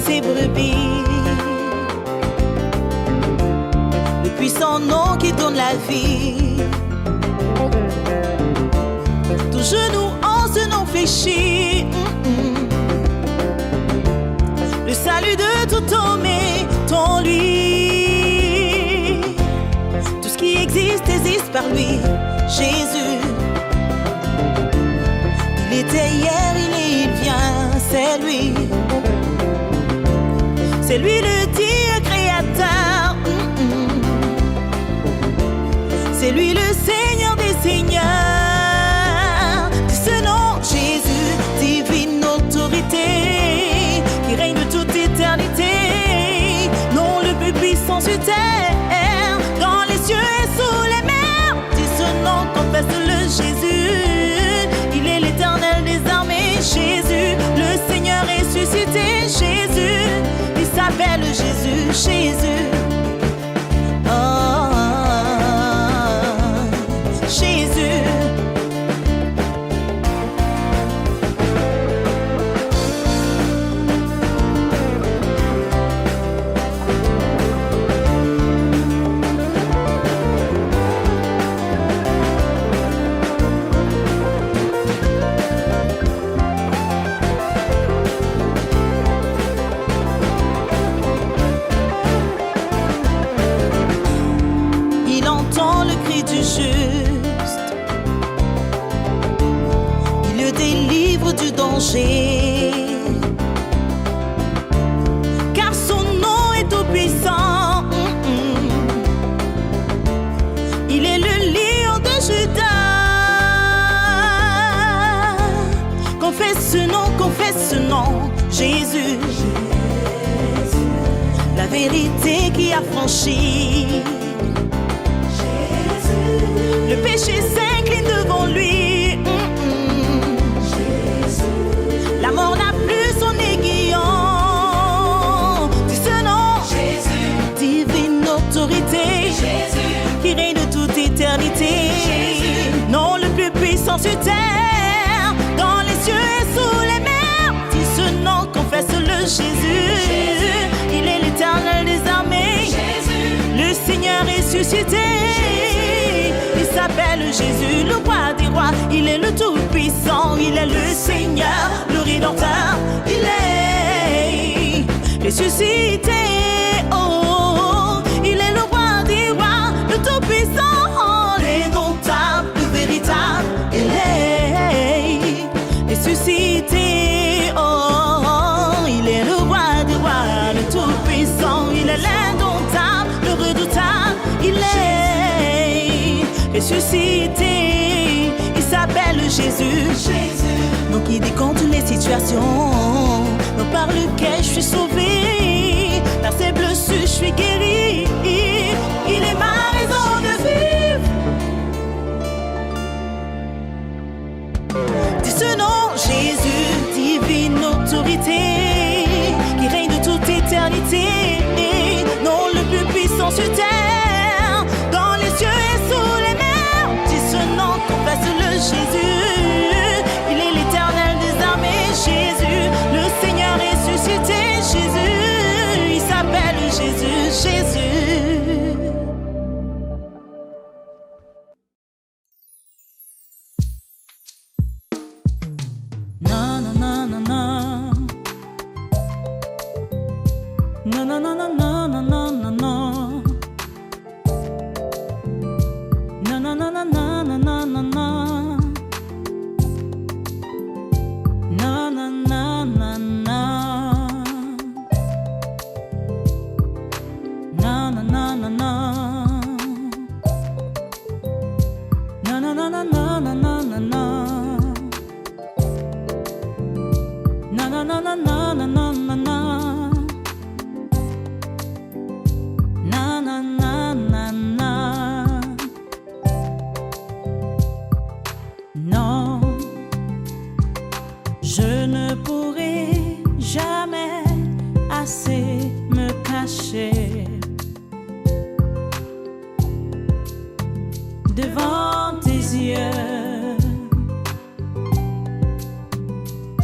ses brebis. Le puissant nom qui donne la vie. Tout genou en ce nom fléchi. Le salut de tout homme est en lui. Tout ce qui existe par lui, Jésus. Il était hier, il est, il vient, c'est lui. C'est lui le Dieu créateur. C'est lui le Seigneur des seigneurs. De ce nom, Jésus, divine autorité, qui règne de toute éternité. Non, le plus puissant sur terre, dans les cieux et sous les mers. De ce nom, confesse-le, Jésus. Il est l'éternel des armées, Jésus. Le Seigneur est ressuscité, Jésus. Il s'appelle Jésus, Jésus. Jésus. Il entend le cri du juste. Il le délivre du danger. Car son nom est tout puissant. Il est le lion de Juda. Confesse ce nom, Jésus. La vérité qui a franchi. Le péché s'incline devant lui. La mort n'a plus son aiguillon. Dis ce nom, Jésus. Divine autorité, Jésus. Qui règne de toute éternité. Jésus. Non, le plus puissant sur terre, dans les cieux et sous les mers. Dis ce nom, confesse-le, Jésus. Jésus. Il est l'éternel des armées, Jésus. Le Seigneur est ressuscité. Il s'appelle Jésus, le roi des rois. Il est le tout-puissant, il est le Seigneur, le Rédempteur. Il est ressuscité. Oh, il est le roi des rois, le tout-puissant, l'indomptable, le véritable. Il est ressuscité. Oh, il est le roi des rois, le tout-puissant. Il est l'indomptable, le redoutable. Il est ressuscité, il s'appelle Jésus. Donc il décompte les situations, donc par lequel je suis sauvé, par ses blessures je suis guéri. Il est ma raison de vivre. Dis ce nom, Jésus, divine autorité, qui règne de toute éternité. Non, le plus puissant sur terre, dans les cieux et sous les mers. Dis ce nom, confesse-le, Jésus. Il est l'éternel des armées, Jésus. Le Seigneur est ressuscité, Jésus. Il s'appelle Jésus, Jésus. Na na na na na. Na na na na na na na na na. Na na na na na na na na na. Na na na na na. Na na na na na. Na na na na na na na na na. Na na na na na na na na na. Na na na na na. Non, je ne pourrai jamais assez me cacher devant tes yeux.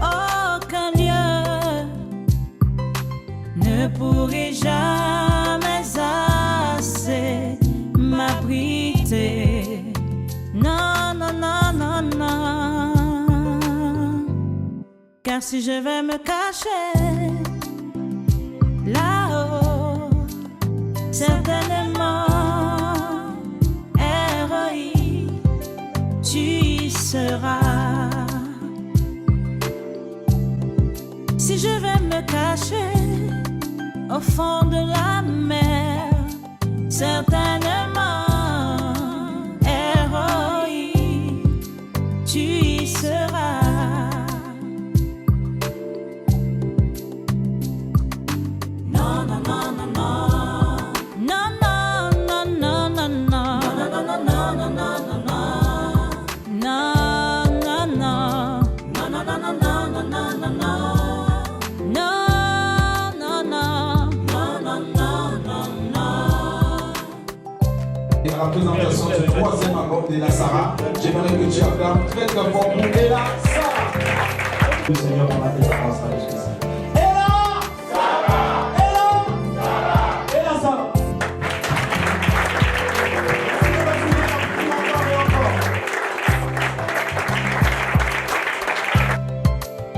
Aucun lieu Car si je vais me cacher là-haut, certainement, ROI, tu y seras. Si je vais me cacher au fond de la mer, certainement, ROI, tu y seras. Non, non, non, non, non. Non, non, non, non, non, non. Non, non, non, non, non, non, non, non. Non, non, non. Non, non, non, non, non, non, non, non, non. Et la présentation du troisième album d'Ella Sarah, j'aimerais que tu acclames très très fort pour Ella Sarah. Le Seigneur dans la tête commence à jusqu'ici. Ella Sarah, Ella Sarah, Ella Sarah.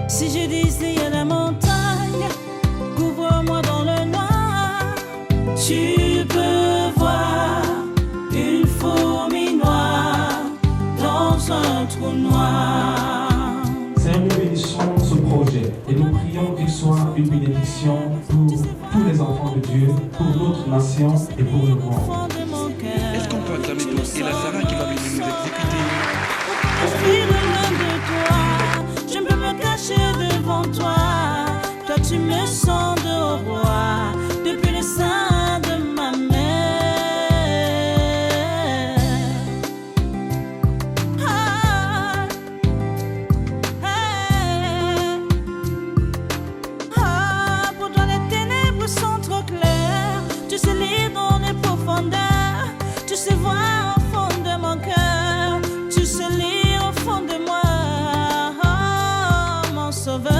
Si je disais à la montagne, couvre-moi dans le noir, tu peux voir une fourmi noire dans un trou noir. C'est une bénédiction ce projet et nous prions qu'il soit une bénédiction pour tous les enfants de Dieu, pour notre nation et pour le monde. Est-ce qu'on peut acclamer pour Ella Sarah qui va venir nous exécuter? Je suis loin de toi, je ne peux me cacher devant toi. Toi tu me sens de roi depuis le sein de ma mère. Pour toi les ténèbres sont trop claires. Tu sais lire dans les profondeurs. Tu sais voir au fond de mon cœur. Tu sais lire au fond de moi, oh, mon sauveur.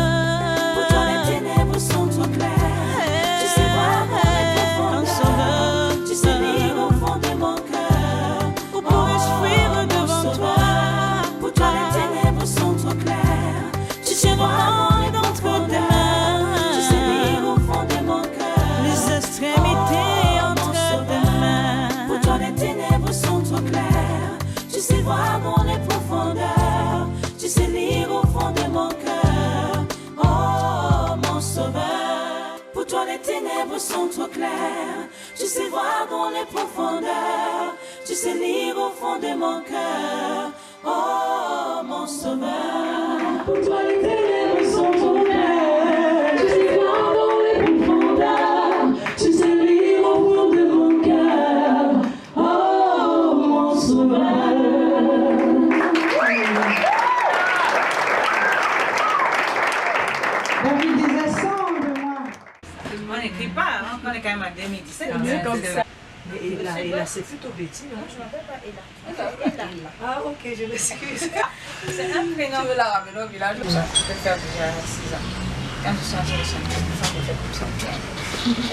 Pour toi les ténèbres sont trop claires. Tu sais voir dans les profondeurs. Tu sais lire au fond de mon cœur. Où pourrais-je fuir devant toi? Pour toi les ténèbres sont trop claires. Tu sais voir entre tes mains. Tu sais lire au fond de mon cœur. Les extrémités entre tes mains. Pour toi les ténèbres sont trop claires. Tu sais voir dans les profondeurs. Tu sais lire au fond de mon cœur, oh mon sauveur. Pour toi les ténèbres sont trop claires. Tu sais voir dans les profondeurs. Tu sais lire au fond de mon cœur, oh mon sauveur. Pour toi les ténèbres sont trop claires. Tu sais voir dans les profondeurs. Tu sais lire au fond de mon cœur, oh mon sauveur. David disait ça de moi. On n'écrit pas, hein, on est quand même en 2017. C'est comme ça. Ella, c'est plutôt Betty, non? Je ne m'appelle pas Ella. Ah, ok, je m'excuse. C'est un prénom. Tu veux la ramener au village? Ça peut faire déjà 6 ans. Quand je suis entrée de son petit, ça me fait comme ça.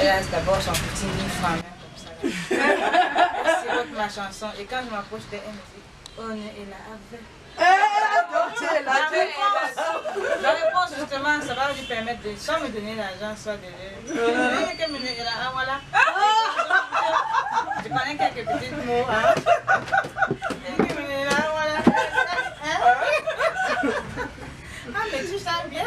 Elle a d'abord son petit nid franc, comme ça. C'est votre ma chanson. Et quand je m'approche d'elle, elle me dit, oh, Ella avait. La réponse justement, ça va lui permettre de soit me donner l'argent, soit de voilà. Je connais quelques petits mots. Hein? Voilà. Ah mais tu sens bien.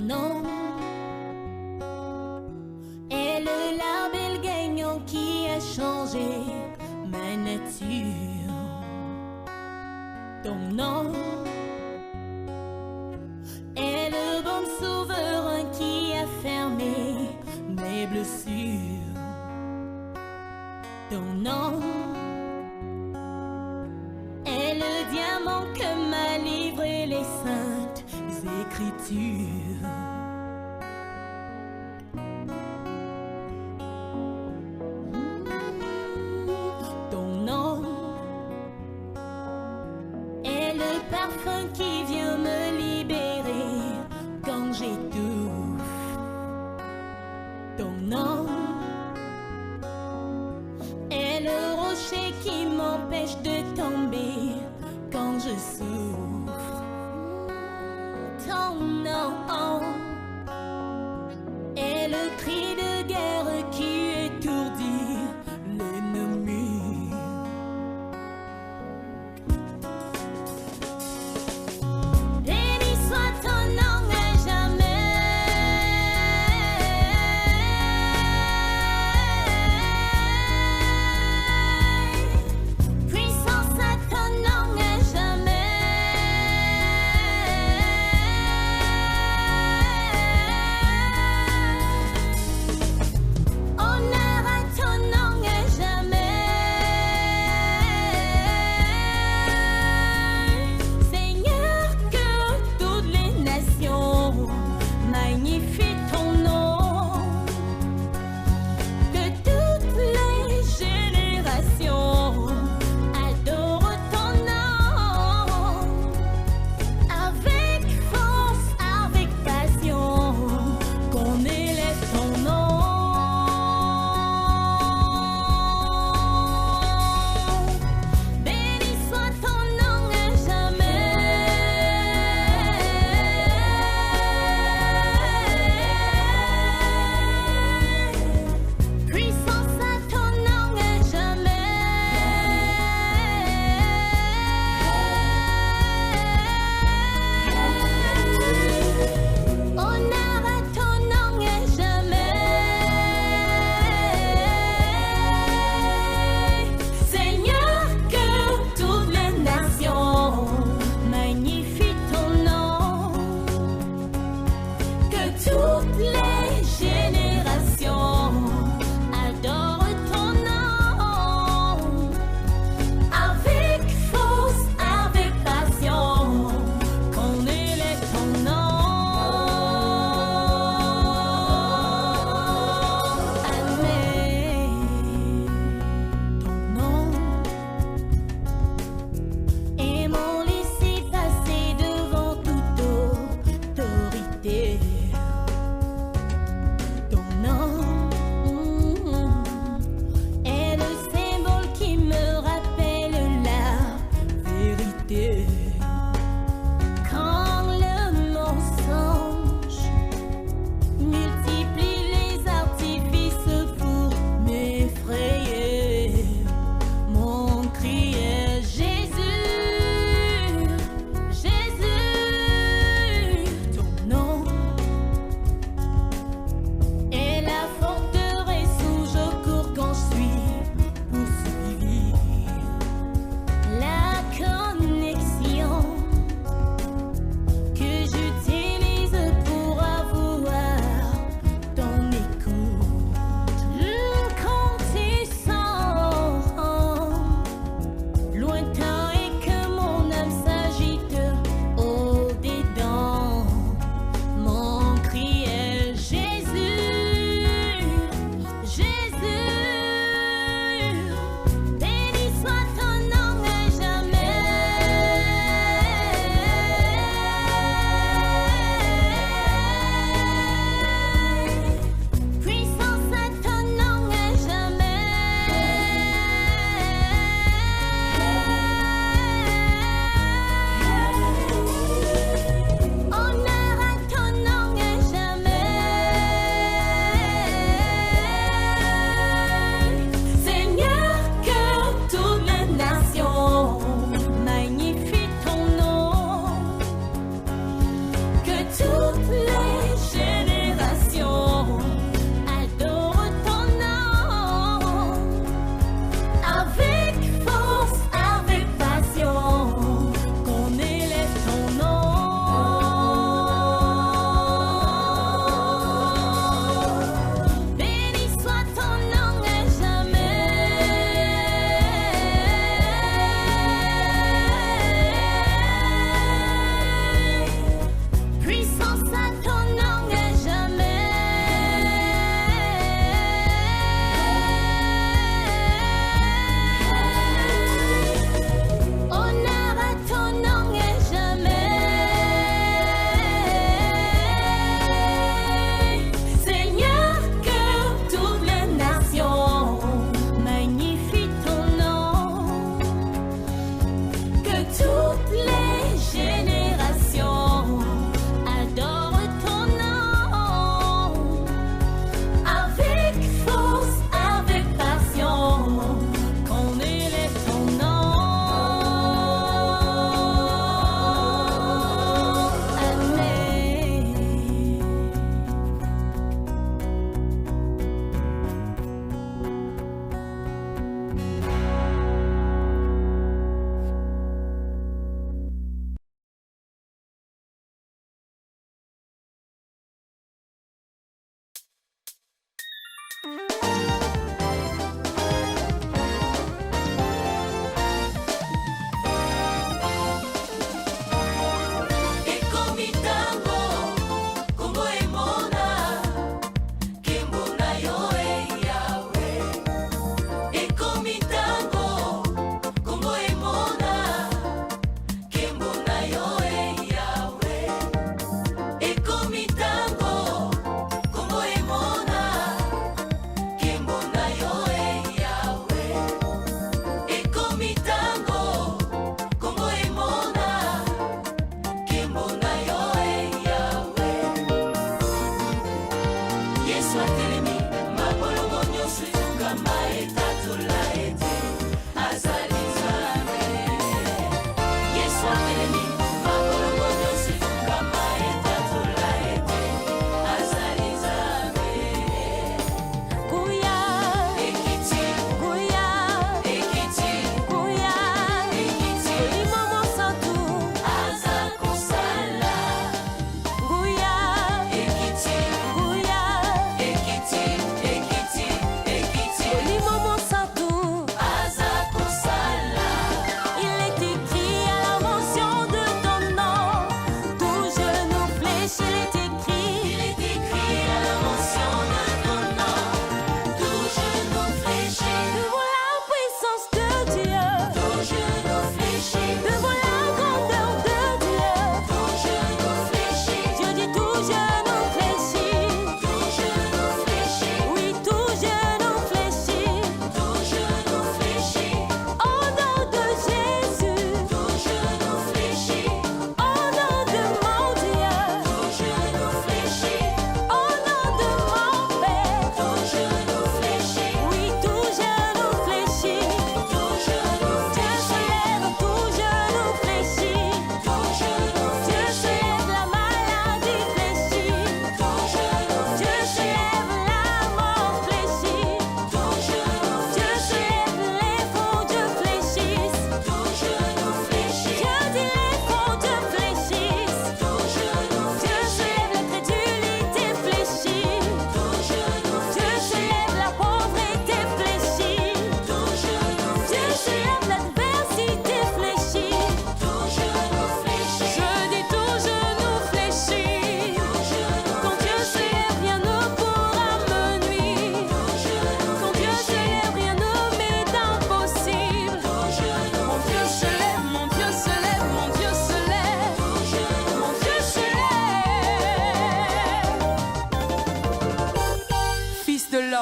nom est le label gagnant qui a changé ma nature. Ton nom est le bon souverain qui a fermé mes blessures. Ton nom est le diamant l'écriture. Ton nom est le parfum qui vient me libérer quand j'étouffe. Ton nom est le rocher qui m'empêche de tomber quand je souffre. Ton nom est le cri de guerre qui étourdit l'ennemi.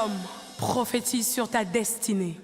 homme, prophétise sur ta destinée.